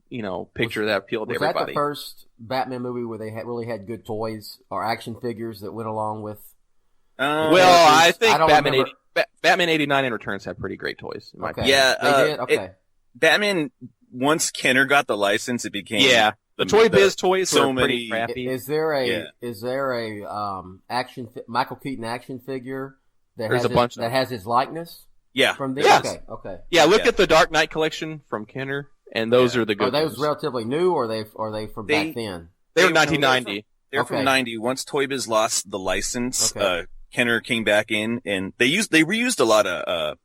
picture that appealed to everybody. Was that the first Batman movie where they really had good toys or action figures that went along with? I think Batman 89 and Returns have pretty great toys. In my opinion. Yeah, they did. Okay. Batman, once Kenner got the license, it became the Toy Biz toys were pretty crappy. Is there a Michael Keaton action figure that has his likeness? Yeah. From there? Yes. Okay. Yeah, look at the Dark Knight collection from Kenner, and those are the good. Are those relatively new, or are they from back then? They were 1990. They're from 90. Once Toy Biz lost the license, Kenner came back in, and they reused a lot of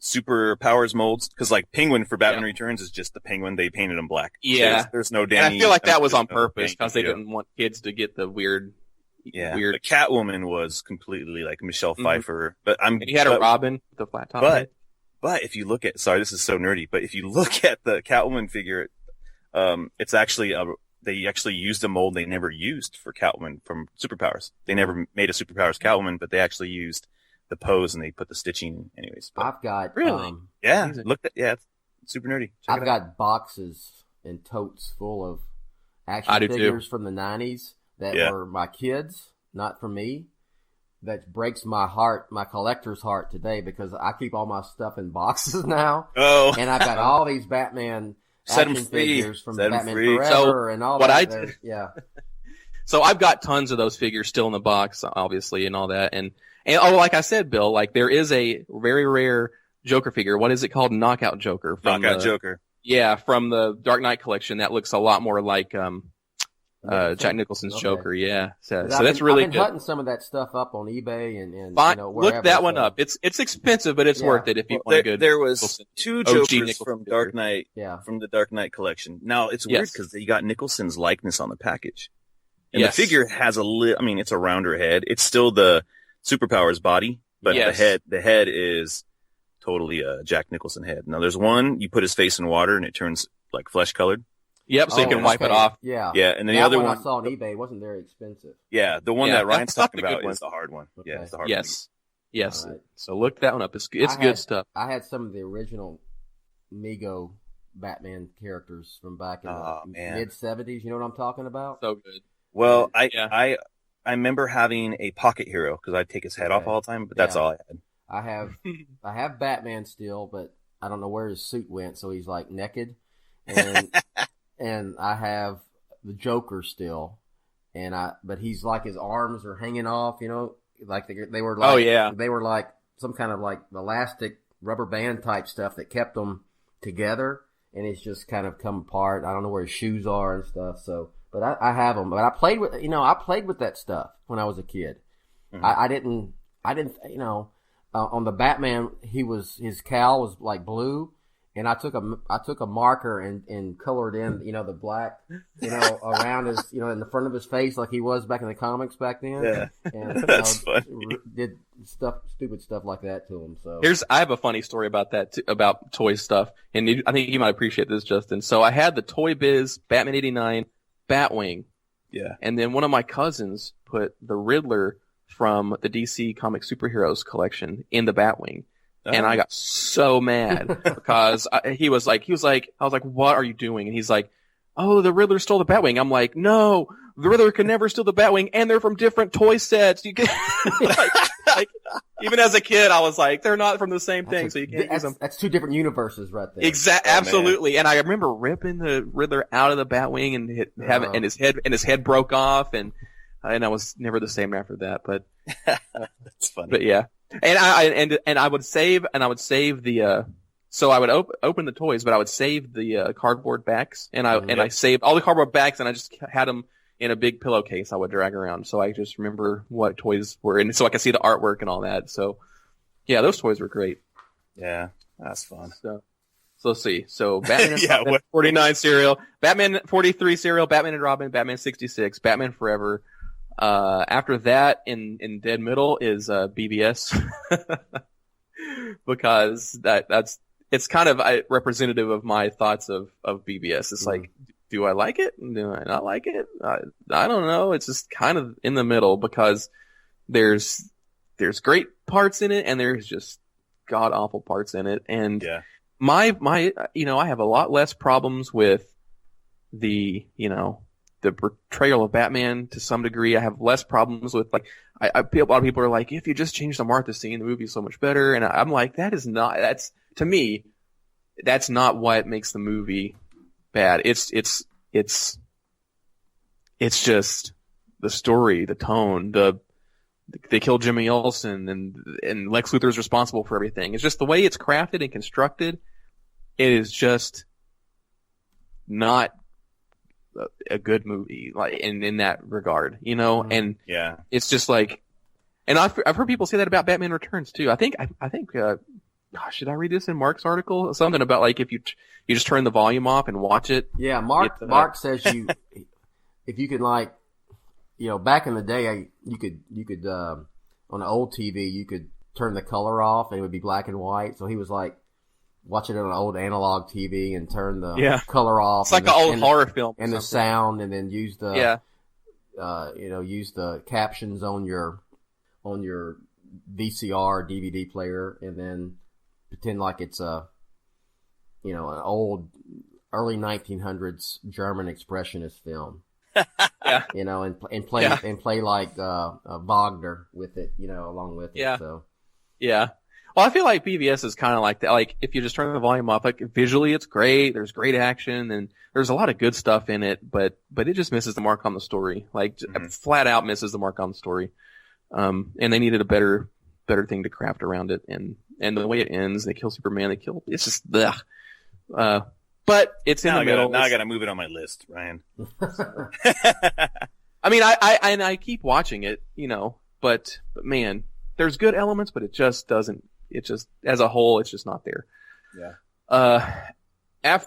superpowers molds, because like Penguin for Batman Returns is just the Penguin. They painted him black. Yeah, there's no Danny. And I feel like that was on purpose because they didn't want kids to get the weird. Yeah, the Catwoman was completely like Michelle Pfeiffer, but and he had a Robin with the flat top. But if you look at, sorry, this is so nerdy, but if you look at the Catwoman figure, it's actually they actually used a mold they never used for Catwoman from Superpowers. They never made a Superpowers Catwoman, but they actually used the pose and they put the stitching anyways. But, I've got it's super nerdy. I've got boxes and totes full of action figures from the 90s that were my kids, not for me. That breaks my heart, my collector's heart today, because I keep all my stuff in boxes now. Oh. And I've got all these Batman Set 'em action free. figures from Set 'em Batman free. Forever and all what that. I There. did- Yeah. So I've got tons of those figures still in the box, obviously, and all that. And like I said, Bill, like there is a very rare Joker figure. What is it called? Knockout Joker. Joker. Yeah, from the Dark Knight collection. That looks a lot more like Jack Nicholson's Okay. Joker. Yeah. So that's I've really been good. hunting some of that stuff up on eBay and Fine. wherever. Look that one so. up. It's expensive, but it's Yeah. worth it if you Well, want a good. there was Nicholson. 2 OG Jokers Nicholson from figure. Dark Knight, Yeah. from the Dark Knight collection. Now it's weird Yes. because you got Nicholson's likeness on the package, and Yes. the figure has it's a rounder head. It's still the Superpowers body, but Yes. the head is totally a Jack Nicholson head. Now there's one you put his face in water and it turns like flesh colored. Yep, so you can wipe it okay. off. Yeah. Yeah, and then the That other one one I saw on eBay wasn't very expensive. Yeah, the one Yeah, that Ryan's that's talking the good about one. is the hard one. Okay. Yeah, it's the hard Yes. Yes. All right. So look that one up. It's I good had- stuff. I had some of the original Mego Batman characters from back in Oh, the man. mid-'70s. You know what I'm talking about? So good. Well, Yeah. I remember having a pocket hero because I'd take his head off Okay. all the time, but that's Yeah. all I had. I have Batman still, but I don't know where his suit went, so he's like naked. And and I have the Joker still, but he's like his arms are hanging off, like they were like Oh, yeah. they were like some kind of like elastic rubber band type stuff that kept them together, and it's just kind of come apart. I don't know where his shoes are and stuff. So, but I have them. But I played with that stuff when I was a kid. Mm-hmm. I didn't on the Batman, his cowl was like blue, and I took a marker and colored in, the black, around his, in the front of his face like he was back in the comics back then. Yeah. And That's funny. did stupid stuff like that to him. So I have a funny story about that too, about toy stuff, and I think you might appreciate this, Justin. So I had the Toy Biz Batman '89 Batwing, Yeah. and then one of my cousins put the Riddler from the DC Comic Superheroes collection in the Batwing. And I got so mad because I was like, what are you doing? And he's like, oh, the Riddler stole the Batwing. I'm like, no, the Riddler can never steal the Batwing, and they're from different toy sets. You can like, even as a kid, I was like, they're not from the same thing, so you can't use them. That's two different universes right there. Absolutely. And I remember ripping the Riddler out of the Batwing and his head broke off, and I was never the same after that. But That's funny. But yeah, and I would save the. So I would open the toys, but I would save the cardboard backs, and I saved all the cardboard backs, and I just had them in a big pillowcase I would drag around, so I just remember what toys were, and so I could see the artwork and all that. So yeah, those toys were great. Yeah, that's fun. So let's see. So Batman, Yeah, Batman 49 serial, Batman 43 serial, Batman and Robin, Batman 66, Batman Forever. After that, in dead middle is BBS, because it's kind of representative of my thoughts of BBS. It's like, do I like it? Do I not like it? I don't know. It's just kind of in the middle, because there's great parts in it, and there's just god awful parts in it. And Yeah. my I have a lot less problems with the portrayal of Batman to some degree. I have less problems with, like, a lot of people are like, if you just change the Martha scene, the movie's so much better. And I'm like, to me, that's not what makes the movie bad. It's just the story, the tone, they kill Jimmy Olsen, and Lex Luthor's responsible for everything. It's just the way it's crafted and constructed. It is just not a good movie, like in that regard, and Yeah. it's just like, and I've heard people say that about Batman Returns too. I think gosh, should I read this in Mark's article? Something about, like, if you just turn the volume off and watch it. Yeah, Mark says if you could, like, back in the day, you could on an old TV, you could turn the color off and it would be black and white. So he was like, watch it on an old analog TV and turn the color off. It's like an old horror film. And the sound, and then use the, yeah. Use the captions on your VCR DVD player, and then pretend like it's an old early 1900s German expressionist film. Yeah. And play like Wagner with it, along with it. Yeah. So Yeah. Well, I feel like BVS is kind of like that. Like, if you just turn the volume up, like, visually it's great. There's great action and there's a lot of good stuff in it, but it just misses the mark on the story. Like, flat out misses the mark on the story. And they needed a better thing to craft around it. And the way it ends, they kill Superman, it's just, ugh. But it's in the middle. Now I gotta move it on my list, Ryan. I mean, I keep watching it, you know, but man, there's good elements, but it just doesn't. It just, as a whole, it's just not there. Yeah. And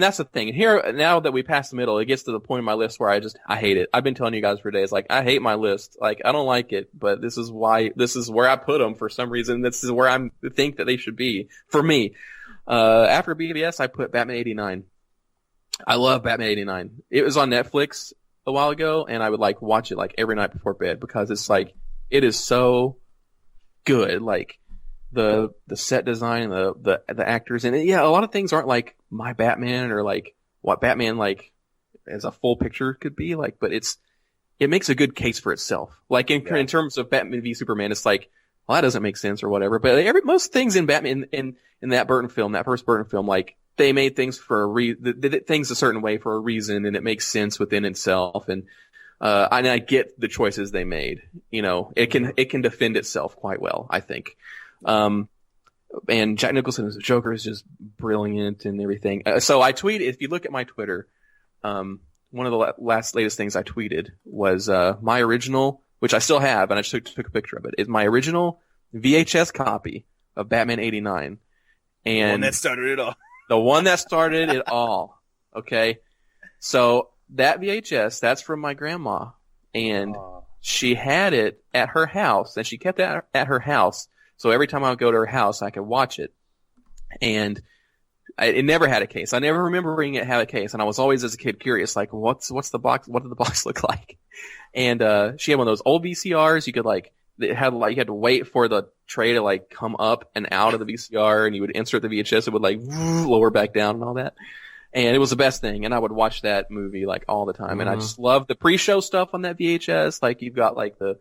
that's the thing. And here, now that we passed the middle, it gets to the point in my list where I hate it. I've been telling you guys for days, like, I hate my list. Like, I don't like it, but this is where I put them for some reason. This is where I think that they should be for me. After BVS, I put Batman 89. I love Batman 89. It was on Netflix a while ago, and I would like watch it like every night before bed because it's like, it is so good. Like, the set design, the actors, and a lot of things aren't like my Batman or like what Batman like as a full picture could be like, but it makes a good case for itself. Like in terms of Batman v Superman, it's like, well, that doesn't make sense or whatever. But most things in Batman in that Burton film, that first Burton film, like they made things for things a certain way for a reason, and it makes sense within itself. And I get the choices they made. You know, it can defend itself quite well, I think. And Jack Nicholson as a Joker is just brilliant and everything. So I tweeted, if you look at my Twitter, one of the latest things I tweeted was, my original, which I still have, and I just took a picture of it, is my original VHS copy of Batman 89. And the one that started it all. The one that started it all. Okay. So that VHS, that's from my grandma, and she had it at her house, and she kept it at her house. So every time I would go to her house, I could watch it. And it never had a case. I never remember it have a case. And I was always, as a kid, curious, like, what's the box? What did the box look like? And she had one of those old VCRs. You could you had to wait for the tray to like come up and out of the VCR, and you would insert the VHS. It would like lower back down and all that. And it was the best thing. And I would watch that movie like all the time. And I just loved the pre-show stuff on that VHS. Like, you've got like the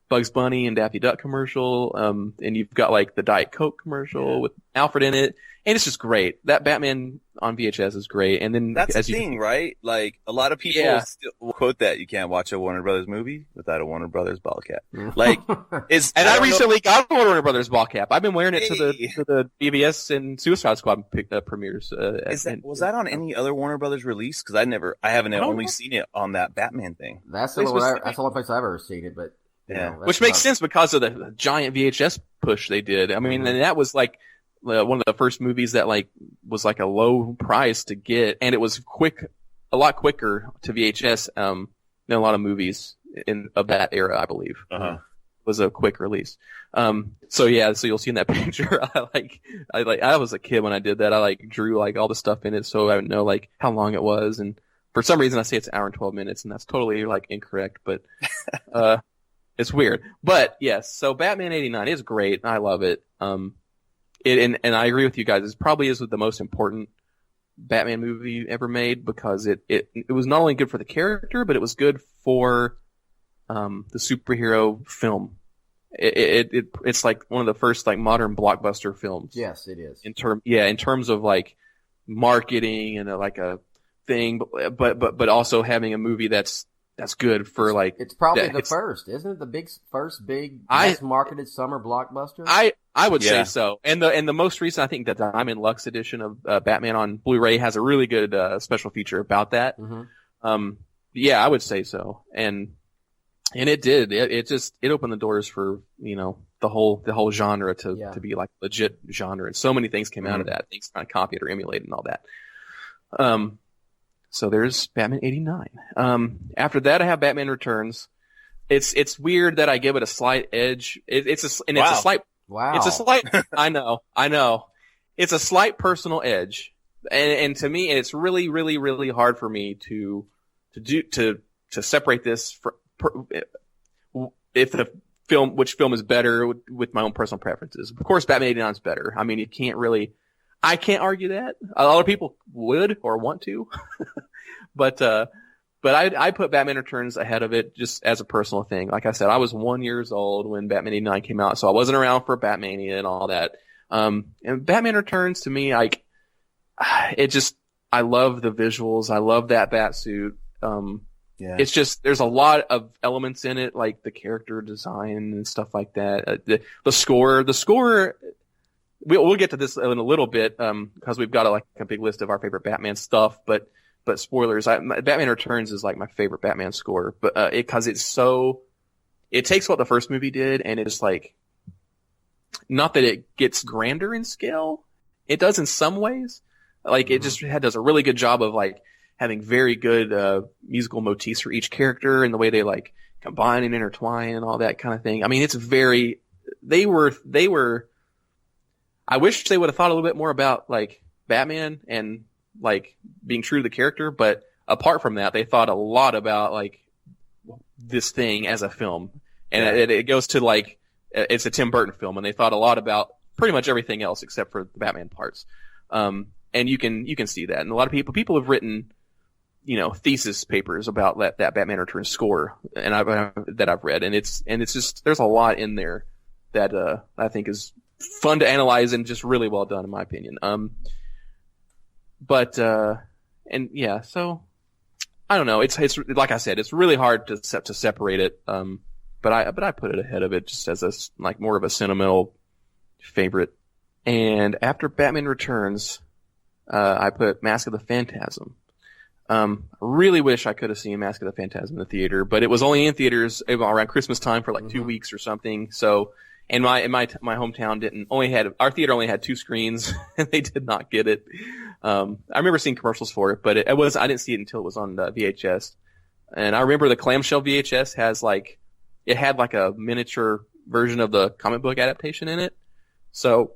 Bugs Bunny and Daffy Duck commercial, and you've got like the Diet Coke commercial with Alfred in it, and it's just great. That Batman on VHS is great. And then that's the thing, right? Like, a lot of people still quote that you can't watch a Warner Brothers movie without a Warner Brothers ball cap. Like, I recently got a Warner Brothers ball cap. I've been wearing it to the BVS and Suicide Squad premieres. Was that on any other Warner Brothers release? Because I haven't only seen it on that Batman thing. That's the only place I've ever seen it, but. Which makes sense because of the giant VHS push they did. I mean, and that was like one of the first movies that like was like a low price to get, and it was a lot quicker to VHS than a lot of movies of that era, I believe. Was a quick release. So you'll see in that picture, I was a kid when I did that. I like drew like all the stuff in it so I would know like how long it was, and for some reason I say it's an hour and 12 minutes, and that's totally like incorrect, but it's weird. But yes, so Batman 89 is great. I love it. And I agree with you guys. It probably is the most important Batman movie ever made, because it was not only good for the character, but it was good for the superhero film. It's like one of the first like modern blockbuster films. Yes, it is. In terms of like marketing and like a thing, but also having a movie that's good for like. It's probably the first, isn't it? The first big mass marketed summer blockbuster. I would say so. And the most recent, I think that the Diamond Lux edition of Batman on Blu-ray has a really good special feature about that. I would say so. And it did. It opened the doors for, you know, the whole genre to be like legit genre. And so many things came out of that. Things kind of copied or emulated and all that. So there's Batman 89. After that, I have Batman Returns. It's weird that I give it a slight edge. It's a slight. Wow. It's a slight. I know. It's a slight personal edge, and to me, it's really, really, really hard for me to separate this if the film, which film is better with my own personal preferences. Of course, Batman 89 is better. I mean, I can't argue that. A lot of people would or want to, but But I put Batman Returns ahead of it just as a personal thing. Like I said, I was 1 year old when Batman 89 came out, so I wasn't around for Batmania and all that. And Batman Returns, to me, like, I love the visuals. I love that Batsuit. It's just, there's a lot of elements in it, like the character design and stuff like that. The score, we'll get to this in a little bit, because we've got a big list of our favorite Batman stuff, but spoilers, Batman Returns is like my favorite Batman score, but, cause it takes what the first movie did and it's like, not that it gets grander in scale. It does in some ways. Like it just does a really good job of like having very good, musical motifs for each character and the way they like combine and intertwine and all that kind of thing. I mean, it's I wish they would have thought a little bit more about like Batman and like being true to the character, but apart from that, they thought a lot about like this thing as a film, and it goes to like it's a Tim Burton film, and they thought a lot about pretty much everything else except for the Batman parts. And you can see that, and a lot of people have written, thesis papers about that Batman Returns score, and I've read, and it's just there's a lot in there that I think is fun to analyze and just really well done in my opinion. So I don't know. It's like I said, it's really hard to separate it. But I put it ahead of it just as more of a sentimental favorite. And after Batman Returns, I put Mask of the Phantasm. I really wish I could have seen Mask of the Phantasm in the theater, but it was only in theaters around Christmas time for 2 weeks or something. So, and my hometown our theater only had 2 screens and they did not get it. I remember seeing commercials for it, but I didn't see it until it was on VHS. And I remember the clamshell VHS had a miniature version of the comic book adaptation in it. So,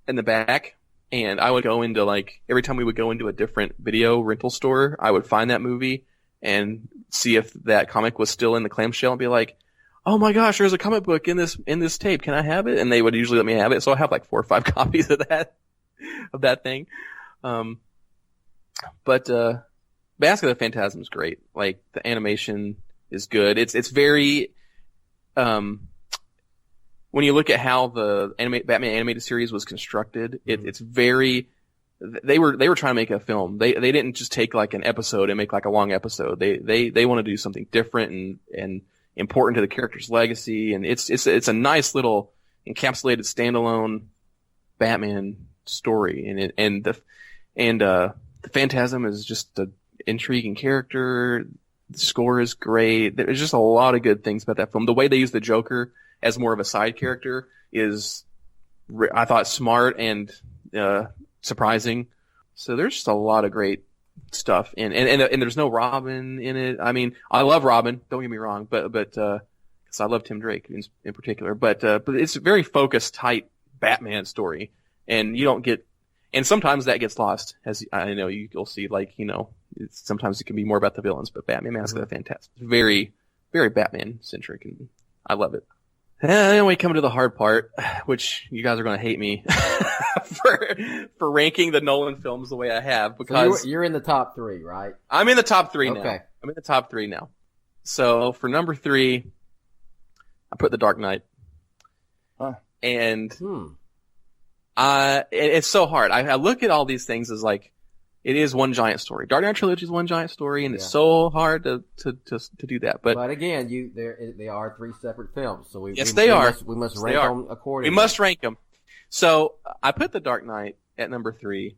in the back, and I would go into every time we would go into a different video rental store, I would find that movie and see if that comic was still in the clamshell and be like, oh my gosh, there's a comic book in this tape. Can I have it? And they would usually let me have it. So I have 4 or 5 copies of that thing. But Mask of the Phantasm is great. Like the animation is good. It's very, when you look at how the Batman animated series was constructed, it's very, they were trying to make a film. They didn't just take an episode and make a long episode. They want to do something different and important to the character's legacy. And it's a nice little encapsulated standalone Batman story. And the Phantasm is just an intriguing character. The score is great. There's just a lot of good things about that film. The way they use the Joker as more of a side character is, I thought, smart and surprising. So there's just a lot of great stuff. And there's no Robin in it. I mean, I love Robin, don't get me wrong, but because I love Tim Drake in particular. But it's a very focused, tight Batman story, and you don't get. And sometimes that gets lost, as I know you'll see. Sometimes it can be more about the villains, but Batman Mask of the Phantasm is very, very Batman centric, and I love it. And then we come to the hard part, which you guys are going to hate me for ranking the Nolan films the way I have, because so you're in the top 3, right? I'm in the top 3 now. Okay. I'm in the top 3 now. So for number 3, I put The Dark Knight. And it's so hard. I look at all these things as it is one giant story. Dark Knight Trilogy is one giant story, and it's so hard to do that. But again, they are 3 separate films, so we must rank them accordingly. We must rank them. So I put The Dark Knight at number 3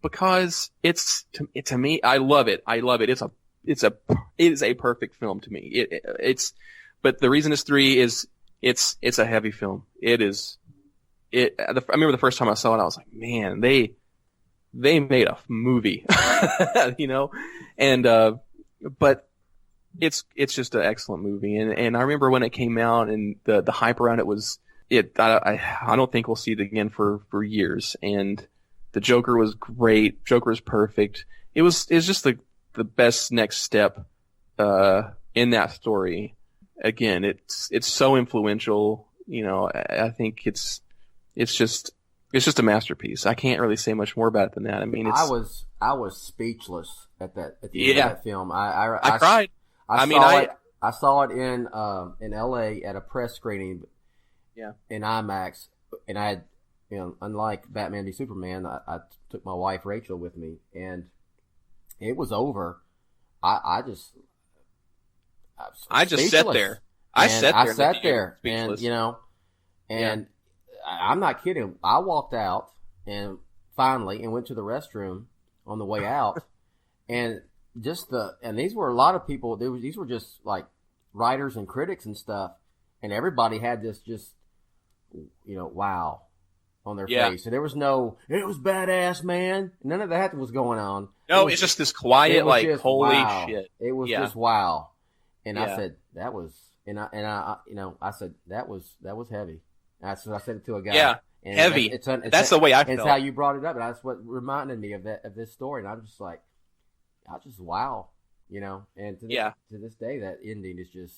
because it's to me, I love it. I love it. It is a perfect film to me. But the reason it's 3 is it's a heavy film. I remember the first time I saw it, I was like, man, they made a movie, but it's just an excellent movie. And I remember when it came out and the hype around it was, I don't think we'll see it again for years. And the Joker was great. Joker was perfect. It's just the best next step, in that story. Again, it's so influential. I think it's just, It's just a masterpiece. I can't really say much more about it than that. I mean, I was speechless at the end of that film. I cried. I saw it in L.A. at a press screening. Yeah. In IMAX, and I had, unlike Batman v Superman, I took my wife Rachel with me, and it was over. I just sat there. I sat there, and I'm not kidding. I walked out and went to the restroom on the way out, and these were a lot of people. These were just like writers and critics and stuff, and everybody had this just, wow on their face. And there was it was badass, man. None of that was going on. No, it's just this quiet, like, just, holy wow. shit. It was just wow. And Yeah. I said, that was, I said, that was heavy. I said it to a guy. Yeah. And Heavy. That's the way I felt. It's how you brought it up, and that's what reminded me of this story. And I'm just like, wow, And to this day, that ending is just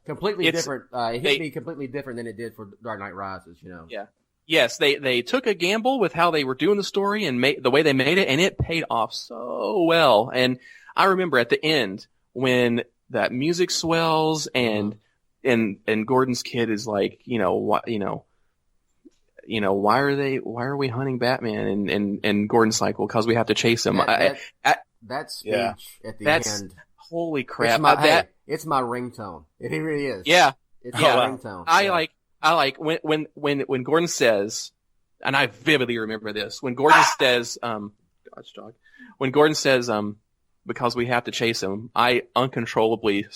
completely different. It hit me completely different than it did for Dark Knight Rises. Yeah. Yes, they took a gamble with how they were doing the story and the way they made it, and it paid off so well. And I remember at the end when that music swells and Gordon's kid is like, why are we hunting Batman? And Gordon's like, well, because we have to chase him. That speech at the end. Holy crap. It's my ringtone. It really is. Yeah. It's my ringtone. I like when Gordon says, and I vividly remember this, when Gordon says, when Gordon says, because we have to chase him, I uncontrollably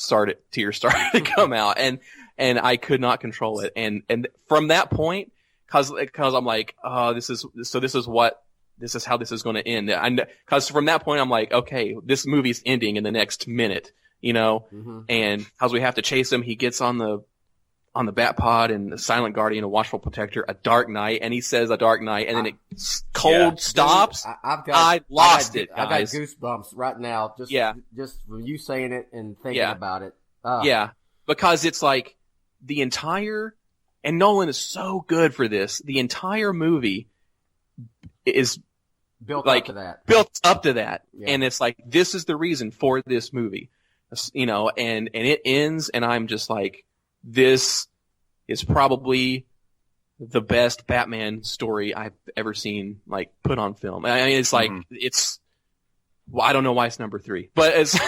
tears started to come out, and I could not control it. And from that point, cause I'm like, oh, this is how this is going to end. Cause from that point, I'm like, okay, this movie's ending in the next minute, and cause we have to chase him, he gets on the Bat Pod and the Silent Guardian, a Watchful Protector, a Dark Knight, and he says a Dark Knight, and then it stops. I lost it, guys. I got goosebumps right now. Just from you saying it and thinking about it. Yeah, because it's like the entire, and Nolan is so good for this. The entire movie is built up to that, and it's like, this is the reason for this movie, and it ends, and I'm just like, this is probably the best Batman story I've ever seen, like, put on film. I mean, it's like, I don't know why it's number 3, but it's,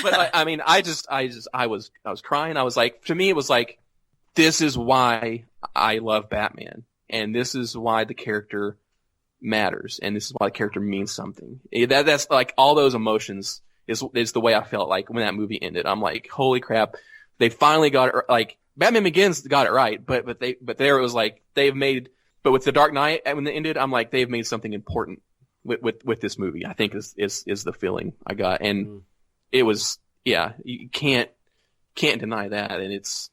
but I mean, I was crying. I was like, to me, it was like, this is why I love Batman, and this is why the character matters, and this is why the character means something. That's like, all those emotions is the way I felt like when that movie ended. I'm like, holy crap, they finally got it. Like, Batman Begins got it right, but there it was like, but with the Dark Knight, when it ended, I'm like, they've made something important with this movie, I think is the feeling I got. And it was, you can't deny that. And it's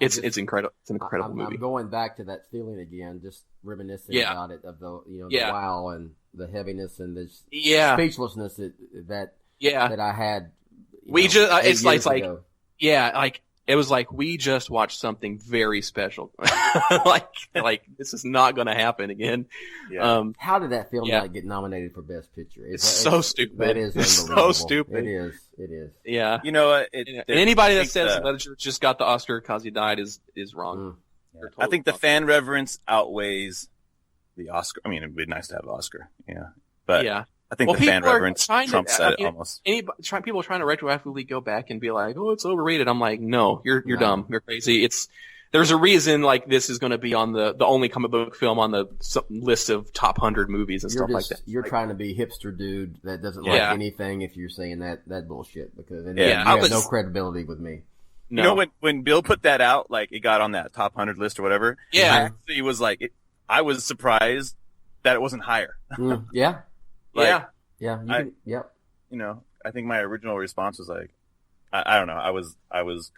incredible. It's an incredible movie. I'm going back to that feeling again, just reminiscing about it, of the wow and the heaviness and this speechlessness that I had. It's like, it was like, we just watched something very special. like this is not going to happen again. Yeah. How did that film not get nominated for Best Picture? It's so stupid. That is so stupid. It is. Yeah. And anybody that says Ledger just got the Oscar because he died is wrong. Yeah. I think the fan reverence outweighs the Oscar. I mean, it'd be nice to have an Oscar. Yeah. But I think the fan reverence trumps it almost. People are trying to retroactively go back and be like, oh, it's overrated. I'm like, no, you're dumb. You're crazy. There's a reason, like, this is going to be on the only comic book film on the list of top 100 movies and stuff like that. You're trying to be hipster dude that doesn't like anything if you're saying that bullshit, because you have no credibility with me. No. You know, when Bill put that out, like, it got on that top 100 list or whatever. Yeah. I actually was like, I was surprised that it wasn't higher. Yeah. Like, You know, I think my original response was like, I don't know. I was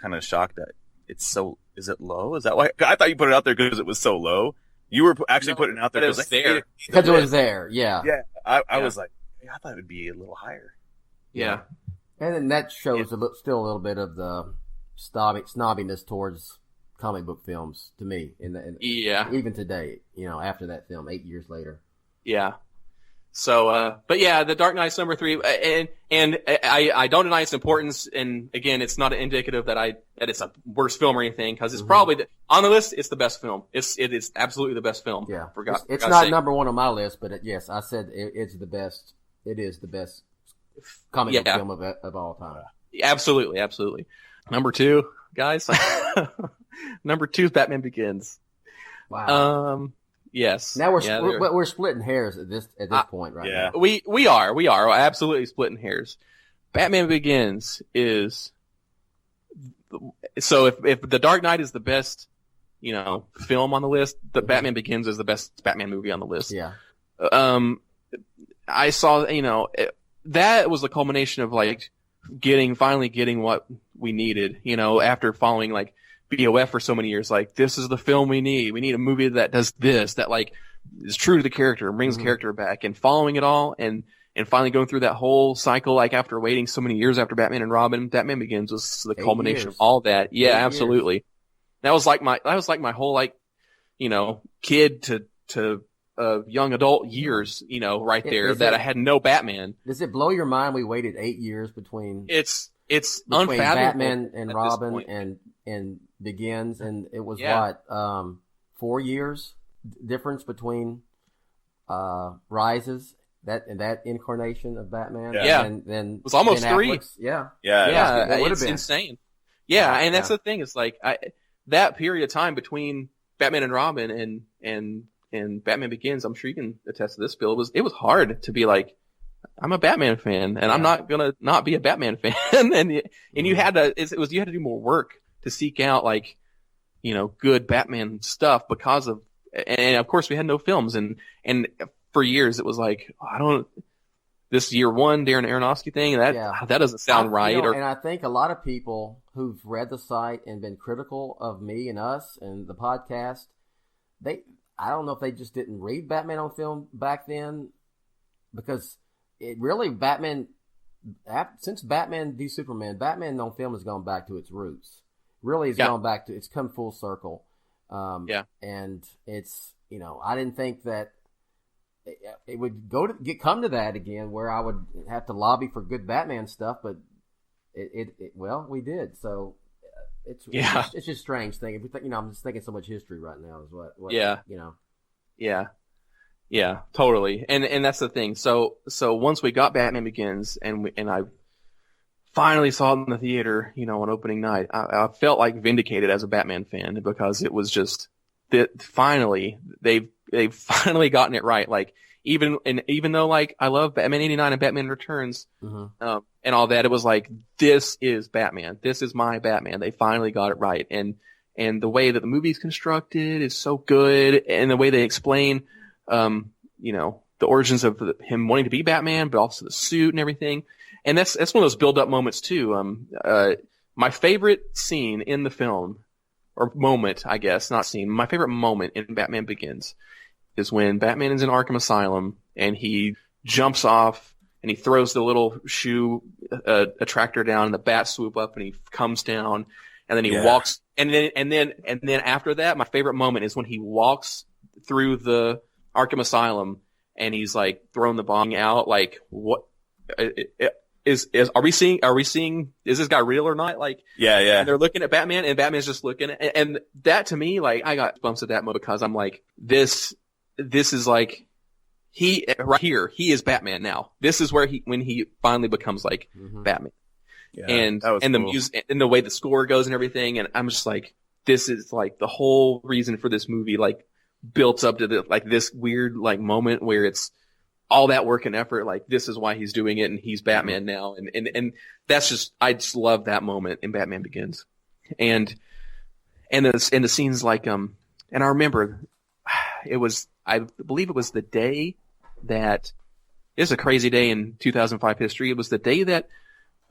kind of shocked that it's so. Is it low? Is that why? I thought you put it out there because it was so low. You were actually putting it out there because it was there. Yeah. Yeah. I was like, I thought it would be a little higher. Yeah. And then that shows still a little bit of the snobbiness towards comic book films to me. Yeah. Even today, after that film, 8 years later. Yeah. So, but yeah, The Dark Knight's number 3, and I don't deny its importance, and again, it's not indicative that it's a worse film or anything, because it's probably, on the list, it's the best film. It is absolutely the best film. Yeah. It's not number one on my list, but yes, I said it's the best. It is the best comic book film of all time. Absolutely, absolutely. Number 2, guys. Number 2 is Batman Begins. Wow. Yes. Now we're splitting hairs at this point, right? Yeah. Now. We are absolutely splitting hairs. Batman Begins is, so if The Dark Knight is the best, film on the list, the Batman Begins is the best Batman movie on the list. Yeah. I saw, that was the culmination of finally getting what we needed, after following BOF for so many years. This is the film we need. We need a movie that does this, that is true to the character and brings the character back, and following it all and finally going through that whole cycle, after waiting so many years after Batman and Robin. Batman Begins was the culmination of all that. Yeah, absolutely. That was like my whole kid to young adult years, right there, that I had no Batman. Does it blow your mind we waited 8 years between It's between unfathomable. Batman and Robin and Begins, and it was 4 years difference between Rises, that incarnation of Batman. And then it was almost Ben 3. Affleck's. Yeah. It's insane. Yeah, and that's the thing. It's that period of time between Batman and Robin and Batman Begins. I'm sure you can attest to this, Bill. It was hard to be I'm a Batman fan, and I'm not gonna not be a Batman fan. and you had to you had to do more work to seek out good Batman stuff because of, and of course we had no films, and for years it was this year one Darren Aronofsky thing, that doesn't sound right. And I think a lot of people who've read the site and been critical of me and us and the podcast, I don't know if they just didn't read Batman on film back then, because it really, since Batman v Superman, Batman on film has gone back to its roots. Really, it's come full circle. And it's, I didn't think that it would come to that again, where I would have to lobby for good Batman stuff, but we did. So it's just a strange thing. If we think, I'm just thinking so much history right now is what. Yeah, totally. And that's the thing. So once we got Batman Begins and I finally saw it in the theater, on opening night, I felt vindicated as a Batman fan, because it was just that finally they've finally gotten it right. Even though I love Batman 89 and Batman Returns, and all that, it was this is Batman. This is my Batman. They finally got it right. And the way that the movie's constructed is so good, and the way they explain, the origins of him wanting to be Batman, but also the suit and everything. And that's one of those build-up moments too. My favorite scene in the film, or moment, I guess, not scene, my favorite moment in Batman Begins is when Batman is in Arkham Asylum and he jumps off and he throws the little shoe attractor down, and the bats swoop up and he comes down, and then he walks, and then after that, my favorite moment is when he walks through the Arkham Asylum and he's throwing the bomb out. What are we seeing? Is this guy real or not? And they're looking at Batman, and Batman's just looking and that, to me, I got bumps at that moment, because I'm this is he right here, he is Batman now. This is where when he finally becomes Batman. Yeah, and cool. The music and the way the score goes and everything, and I'm just this is the whole reason for this movie, built up to this weird moment where it's all that work and effort. This is why he's doing it, and he's Batman now, and that's just, I just love that moment in Batman Begins, and the scenes and I remember I believe it was the day that, it's a crazy day in 2005 history. It was the day that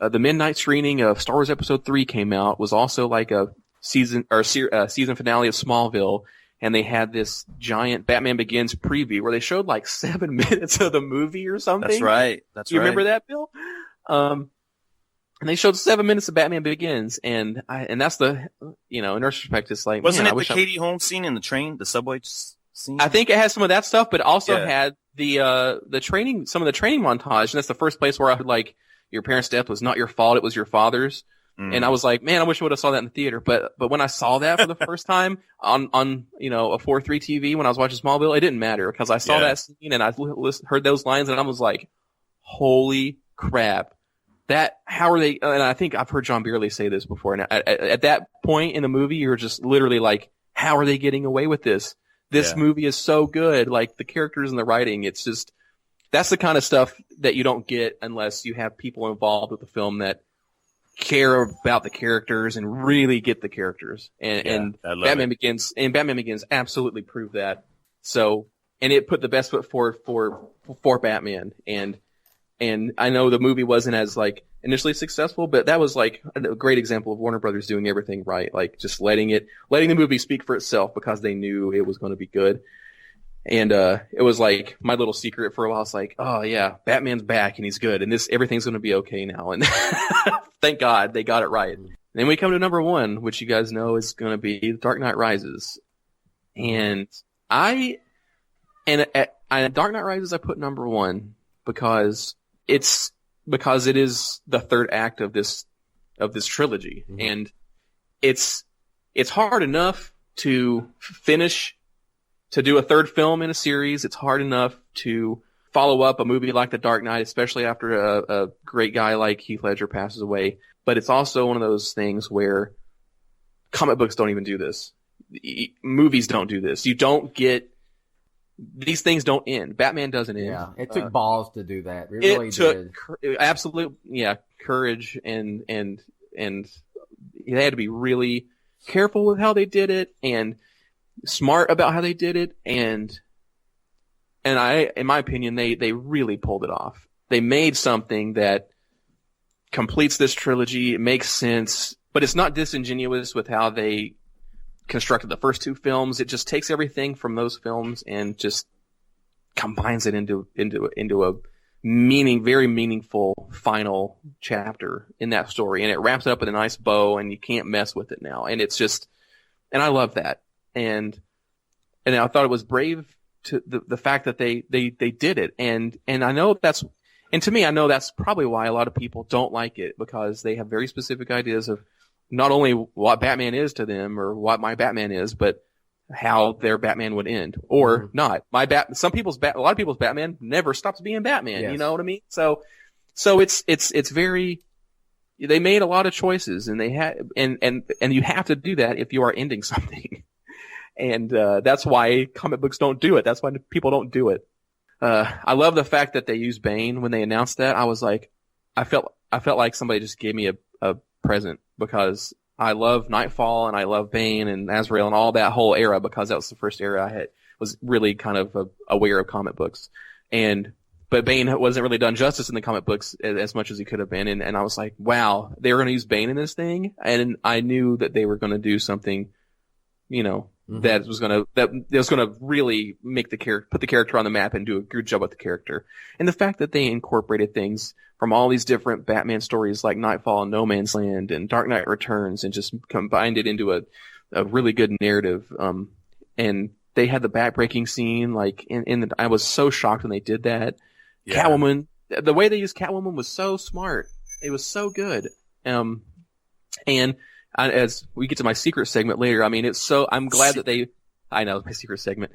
the midnight screening of Star Wars Episode 3 came out. Was also a season finale of Smallville, and they had this giant Batman Begins preview where they showed 7 minutes of the movie or something. That's right. You remember that, Bill? And they showed 7 minutes of Batman Begins, and that's the, in retrospect, it's like, wasn't man, it the Katie Holmes scene in the train, the subway scene? I think it has some of that stuff, but also had the training, some of the training montage, and that's the first place where I would like, your parents' death was not your fault, it was your father's. And I was like, man, I wish I would have saw that in the theater. But when I saw that for the first time on a 4:3 TV when I was watching Smallville, it didn't matter because I saw that scene and I heard those lines and I was like, holy crap. How are they, and I think I've heard John Beerley say this before, and at that point in the movie, you're just literally like, how are they getting away with this? This movie is so good, like the characters and the writing, it's just, that's the kind of stuff that you don't get unless you have people involved with the film that care about the characters and really get the characters. And Batman Begins absolutely proved that. So, and it put the best foot forward for Batman. And I know the movie wasn't as like initially successful, but that was like a great example of Warner Brothers doing everything right. Like just letting the movie speak for itself because they knew it was going to be good. And, it was like my little secret for a while. It's like, oh yeah, Batman's back and he's good and everything's going to be okay now. And thank God they got it right. And then we come to number 1, which you guys know is going to be The Dark Knight Rises. And Dark Knight Rises I put number 1 because it is the third act of this trilogy. Mm-hmm. And it's hard enough to do a third film in a series. It's hard enough to follow up a movie like The Dark Knight, especially after a great guy like Heath Ledger passes away. But it's also one of those things where comic books don't even do this. Movies don't do this. You don't get, these things don't end. Batman doesn't end. Yeah, it took balls to do that. It really took absolute, courage and they had to be really careful with how they did it and smart about how they did it, and in my opinion, they really pulled it off. They made something that completes this trilogy. It makes sense, but it's not disingenuous with how they constructed the first 2 films. It just takes everything from those films and just combines it into a very meaningful final chapter in that story, and it wraps it up with a nice bow, and you can't mess with it now. And it's just, and I love that. And I thought it was brave to the fact that they did it. And I know to me, I know that's probably why a lot of people don't like it, because they have very specific ideas of not only what Batman is to them or what my Batman is, but how their Batman would end or not. A lot of people's Batman never stops being Batman. Yes. You know what I mean? So it's very, they made a lot of choices and they had, and you have to do that if you are ending something. And that's why comic books don't do it. That's why people don't do it. I love the fact that they used Bane when they announced that. I was like, I felt like somebody just gave me a present, because I love Nightfall and I love Bane and Azrael and all that whole era, because that was the first era I was really kind of aware of comic books. But Bane wasn't really done justice in the comic books as much as he could have been. And I was like, wow, they were going to use Bane in this thing. And I knew that they were going to do something, that was going to really make put the character on the map and do a good job with the character. And the fact that they incorporated things from all these different Batman stories like Nightfall and No Man's Land and Dark Knight Returns and just combined it into a really good narrative. And they had the backbreaking scene, like I was so shocked when they did that. Yeah. Catwoman, the way they used Catwoman was so smart. It was so good. As we get to my secret segment later, I mean, I'm glad that I know my secret segment.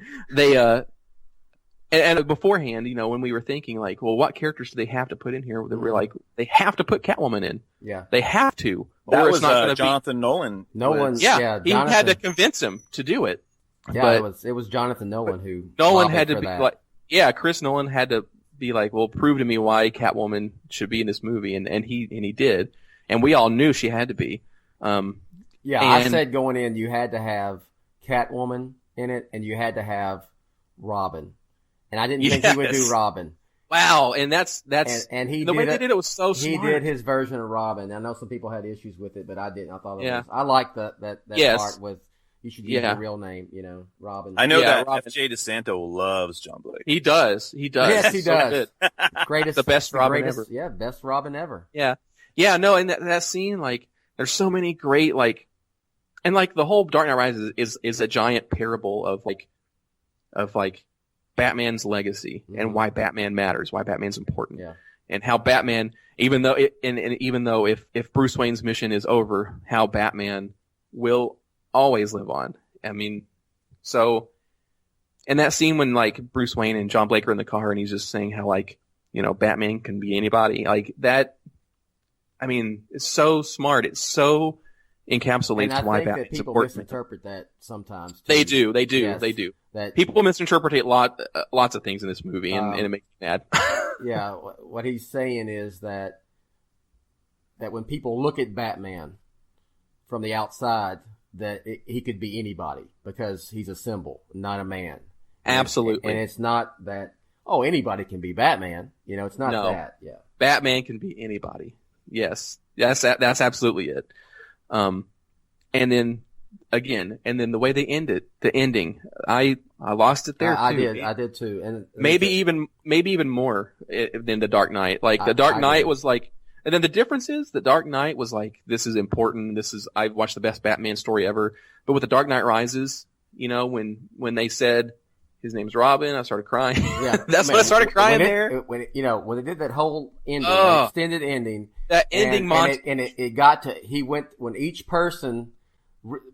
And beforehand, when we were thinking like, well, what characters do they have to put in here? We're like, they have to put Catwoman in. Yeah. They have to. That was Jonathan Nolan. Yeah. He had to convince him to do it. Yeah, it was Jonathan Nolan who. Nolan had to be like, Chris Nolan had to be like, well, prove to me why Catwoman should be in this movie. And he did. And we all knew she had to be. I said going in, you had to have Catwoman in it, and you had to have Robin, and I didn't think he would do Robin. Wow, and that's and he the way they did it was so smart. He did his version of Robin. I know some people had issues with it, but I didn't. I thought it was. I liked that part with you should use your real name, Robin. I know that F.J. DeSanto loves John Blake. He does. Yes, he does. Greatest, the best Robin ever. Yeah, best Robin ever. Yeah. Yeah, no, and that scene, like, there's so many great, like, and like the whole Dark Knight Rises is a giant parable of Batman's legacy and why Batman matters, why Batman's important, and how Batman, even though if Bruce Wayne's mission is over, how Batman will always live on. I mean, so, and that scene when like Bruce Wayne and John Blake are in the car and he's just saying how like, you know, Batman can be anybody, like that. I mean, it's so smart. It's so encapsulates why Batman's people important. misinterpret that sometimes. Too. They do. Yes, They do. That people misinterpret lots of things in this movie, and it makes me mad. Yeah, what he's saying is that when people look at Batman from the outside, that he could be anybody because he's a symbol, not a man. Absolutely. And it's not that, anybody can be Batman. You know, it's not that. Yeah. Batman can be anybody. Yes. That's absolutely it. And then the way they end it, the ending, I lost it there too. I did too. And maybe even more than the Dark Knight. Like the Dark Knight was like, and then the difference is the Dark Knight was like, this is important. I've watched the best Batman story ever. But with the Dark Knight Rises, you know, when they said his name's Robin, I started crying. Yeah. That's when I started crying there. When they did that whole ending, that extended ending. That ending montage. And it got to, when each person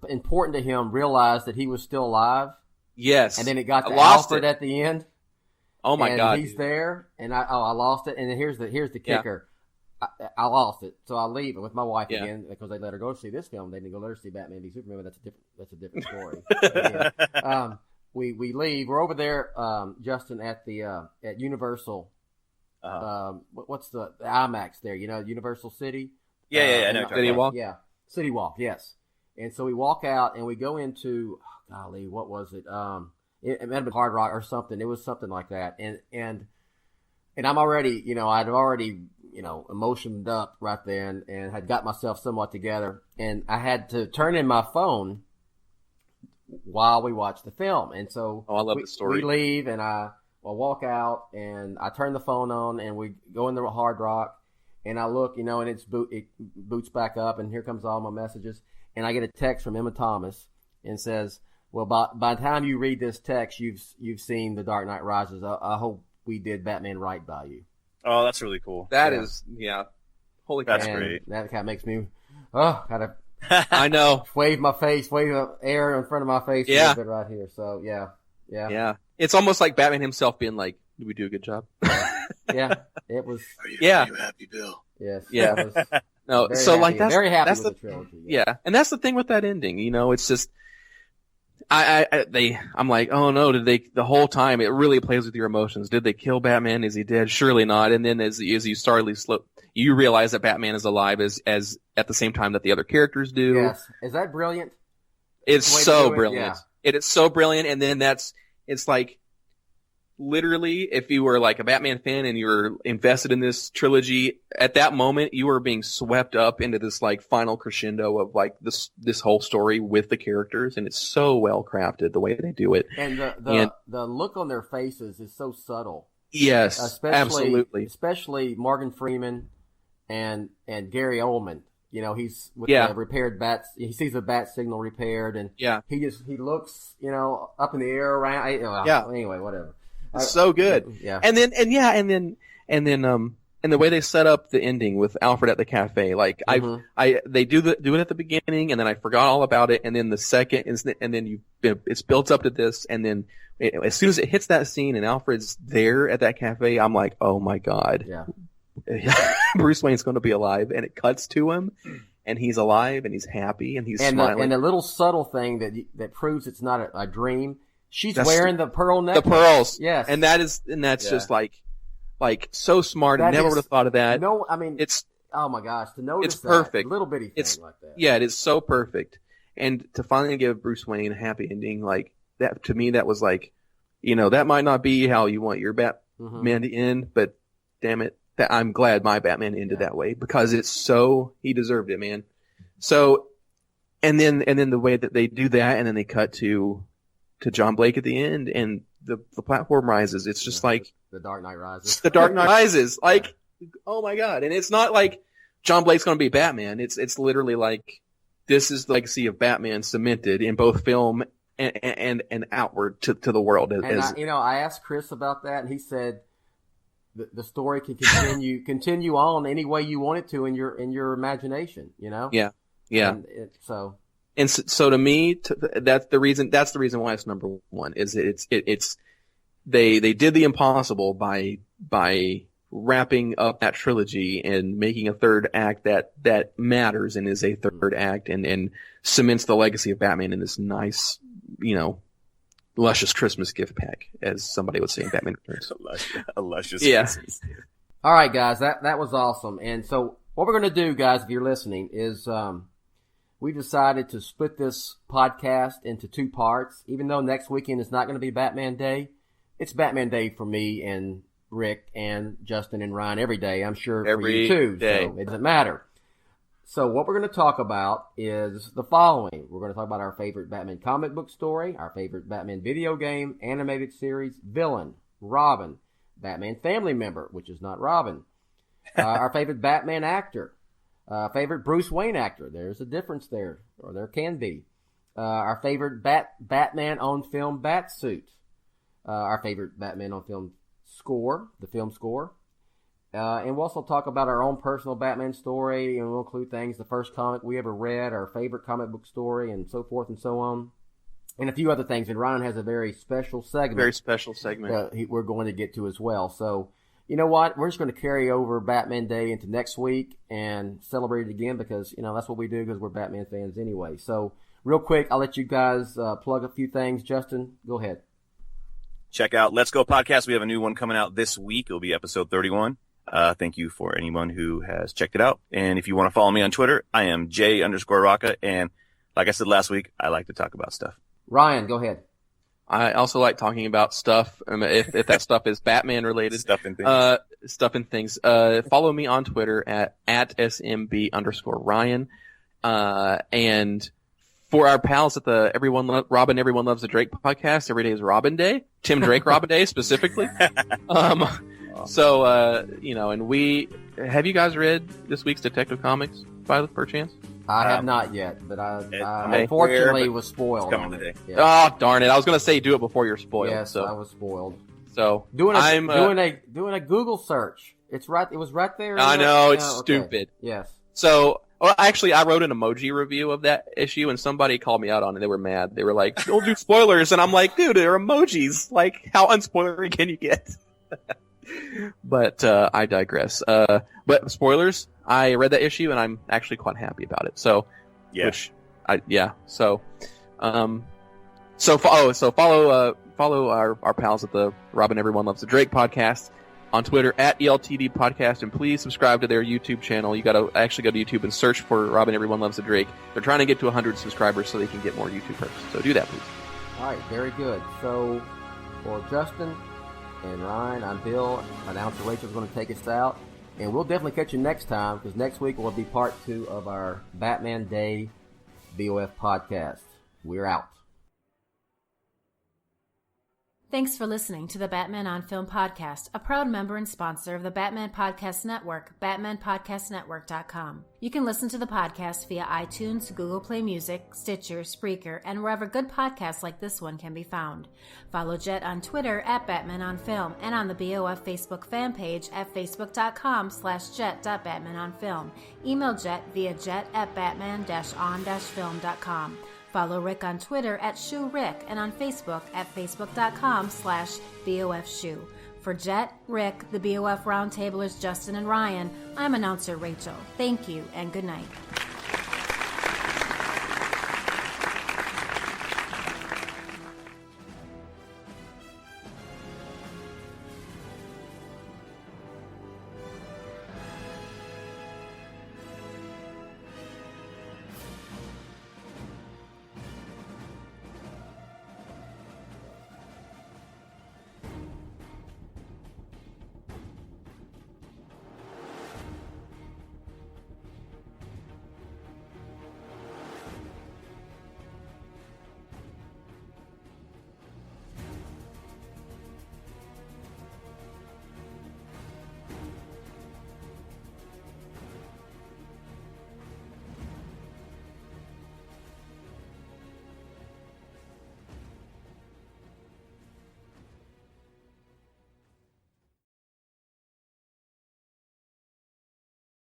important to him realized that he was still alive. Yes. And then it got to Alfred at the end. Oh my God. He's there and I lost it. And then here's the kicker. I lost it. So I leave with my wife again because they let her go see this film. They didn't go let her see Batman v Superman, but that's a different story. We leave. We're over there, Justin, at Universal. What's the IMAX there? You know, Universal City. I know. City Walk. Yeah, City Walk. Yes. And so we walk out and we go into, what was it? It might have been Hard Rock or something. It was something like that. And I'm already, I'd already, emotioned up right then and had got myself somewhat together. And I had to turn in my phone while we watched the film. And so I love the story. We leave and I walk out and I turn the phone on and we go in the Hard Rock and I look, and it boots back up and here comes all my messages. And I get a text from Emma Thomas and says, well, by the time you read this text, you've seen The Dark Knight Rises. I hope we did Batman right by you. Oh, that's really cool. That is, holy cow. That's great. That kind of makes me, kind of. I know. Wave air in front of my face a little bit right here. So, yeah. It's almost like Batman himself being like, did we do a good job? Yeah, it was. Are you happy, Bill? Yes. Yeah. No, so happy. like that's very happy with the trilogy. Yeah, and that's the thing with that ending. It's just I'm like, oh no, the whole time it really plays with your emotions. Did they kill Batman? Is he dead? Surely not. And then as you slowly you realize that Batman is alive as at the same time that the other characters do. Yes. Is that brilliant? It's so brilliant. Yeah. It is so brilliant. And then it's like, literally, if you were like a Batman fan and you were invested in this trilogy, at that moment you were being swept up into this like final crescendo of like this whole story with the characters, and it's so well crafted the way they do it. And the look on their faces is so subtle. Yes, absolutely. Especially Morgan Freeman and Gary Oldman. He's with the repaired bats. He sees the bat signal repaired, and he looks up in the air around. Anyway, whatever. It's so good. Yeah. And then the way they set up the ending with Alfred at the cafe, like they do it at the beginning, and then I forgot all about it, and then the second, and then it's built up to this, and then as soon as it hits that scene and Alfred's there at that cafe, I'm like, oh my God. Yeah. Bruce Wayne's going to be alive, and it cuts to him, and he's alive, and he's happy, and he's smiling. And the little subtle thing that proves it's not a dream. She's wearing the pearl necklace. The pearls. Yes. And that's just like so smart. I never would have thought of that. No, I mean, oh my gosh, to notice it's perfect. Little bitty thing like that. Yeah, it is so perfect. And to finally give Bruce Wayne a happy ending, like that, to me, that was like, that might not be how you want your Batman to end, but damn it, I'm glad my Batman ended that way because he deserved it, man. So, and then the way that they do that, and then they cut to John Blake at the end, and the platform rises. It's just like The Dark Knight Rises. The Dark Knight Rises. Like, oh my God. And it's not like John Blake's going to be Batman. It's literally like, this is the legacy of Batman cemented in both film and outward to the world. I asked Chris about that, and he said the story can continue on any way you want it to in your imagination. Yeah. So to me, that's the reason why it's number one. Is they did the impossible by wrapping up that trilogy and making a third act that matters and is a third act and cements the legacy of Batman in this nice, luscious Christmas gift pack, as somebody would say in Batman Returns. A luscious Christmas gift. All right, guys, that was awesome. And so what we're going to do, guys, if you're listening, is we decided to split this podcast into 2 parts. Even though next weekend is not going to be Batman Day, it's Batman Day for me and Rick and Justin and Ryan every day. I'm sure for you too. Day. So it doesn't matter. So what we're going to talk about is the following. We're going to talk about our favorite Batman comic book story, our favorite Batman video game, animated series, villain, Robin, Batman family member, which is not Robin, our favorite Batman actor, favorite Bruce Wayne actor. There's a difference there, or there can be. Our favorite Batman on film Batsuit, our favorite Batman on film score, the film score. And we'll also talk about our own personal Batman story, and we'll include things, the first comic we ever read, our favorite comic book story, and so forth and so on. And a few other things. And Ryan has a very special segment. We're going to get to as well. So, you know what? We're just going to carry over Batman Day into next week and celebrate it again because, that's what we do because we're Batman fans anyway. So, real quick, I'll let you guys plug a few things. Justin, go ahead. Check out Let's Go Podcast. We have a new one coming out this week. It'll be episode 31. Thank you for anyone who has checked it out. And if you want to follow me on Twitter, I am J_Rocca. And like I said last week, I like to talk about stuff. Ryan, go ahead. I also like talking about stuff, if that stuff is Batman related. Stuff and things. Follow me on Twitter at @SMB_Ryan. And for our pals at the Robin Everyone Loves the Drake podcast, every day is Robin Day. Tim Drake Robin Day specifically. So, and have you guys read this week's Detective Comics by perchance? I have not yet, but I unfortunately was spoiled. Coming today. Yeah. Oh, darn it. I was going to say do it before you're spoiled. Yes, so. I was spoiled. So, doing a Google search. It was right there. I know, it's stupid. Yes. So, actually, I wrote an emoji review of that issue, and somebody called me out on it. They were mad. They were like, "Don't do spoilers," and I'm like, "Dude, they're emojis. Like, how unspoilery can you get?" But I digress. But spoilers. I read that issue, and I'm actually quite happy about it. So, yeah. Follow our pals at the Robin Everyone Loves the Drake podcast on Twitter at ELTD podcast, and please subscribe to their YouTube channel. You got to actually go to YouTube and search for Robin Everyone Loves the Drake. They're trying to get to 100 subscribers so they can get more YouTube perks. So do that, please. All right, very good. So for Justin and Ryan, I'm Bill. Announcer Rachel's going to take us out. And we'll definitely catch you next time, because next week will be part 2 of our Batman Day BOF podcast. We're out. Thanks for listening to the Batman on Film podcast, a proud member and sponsor of the Batman Podcast Network, batmanpodcastnetwork.com. You can listen to the podcast via iTunes, Google Play Music, Stitcher, Spreaker, and wherever good podcasts like this one can be found. Follow Jet on Twitter at Batman on Film and on the BOF Facebook fan page at facebook.com/jet.batmanonfilm. Email Jet via jet@batman-on-film.com. Follow Rick on Twitter at ShoeRick and on Facebook at facebook.com/BOFShoe. For Jet, Rick, the BOF Roundtablers, Justin, and Ryan, I'm announcer Rachel. Thank you and good night.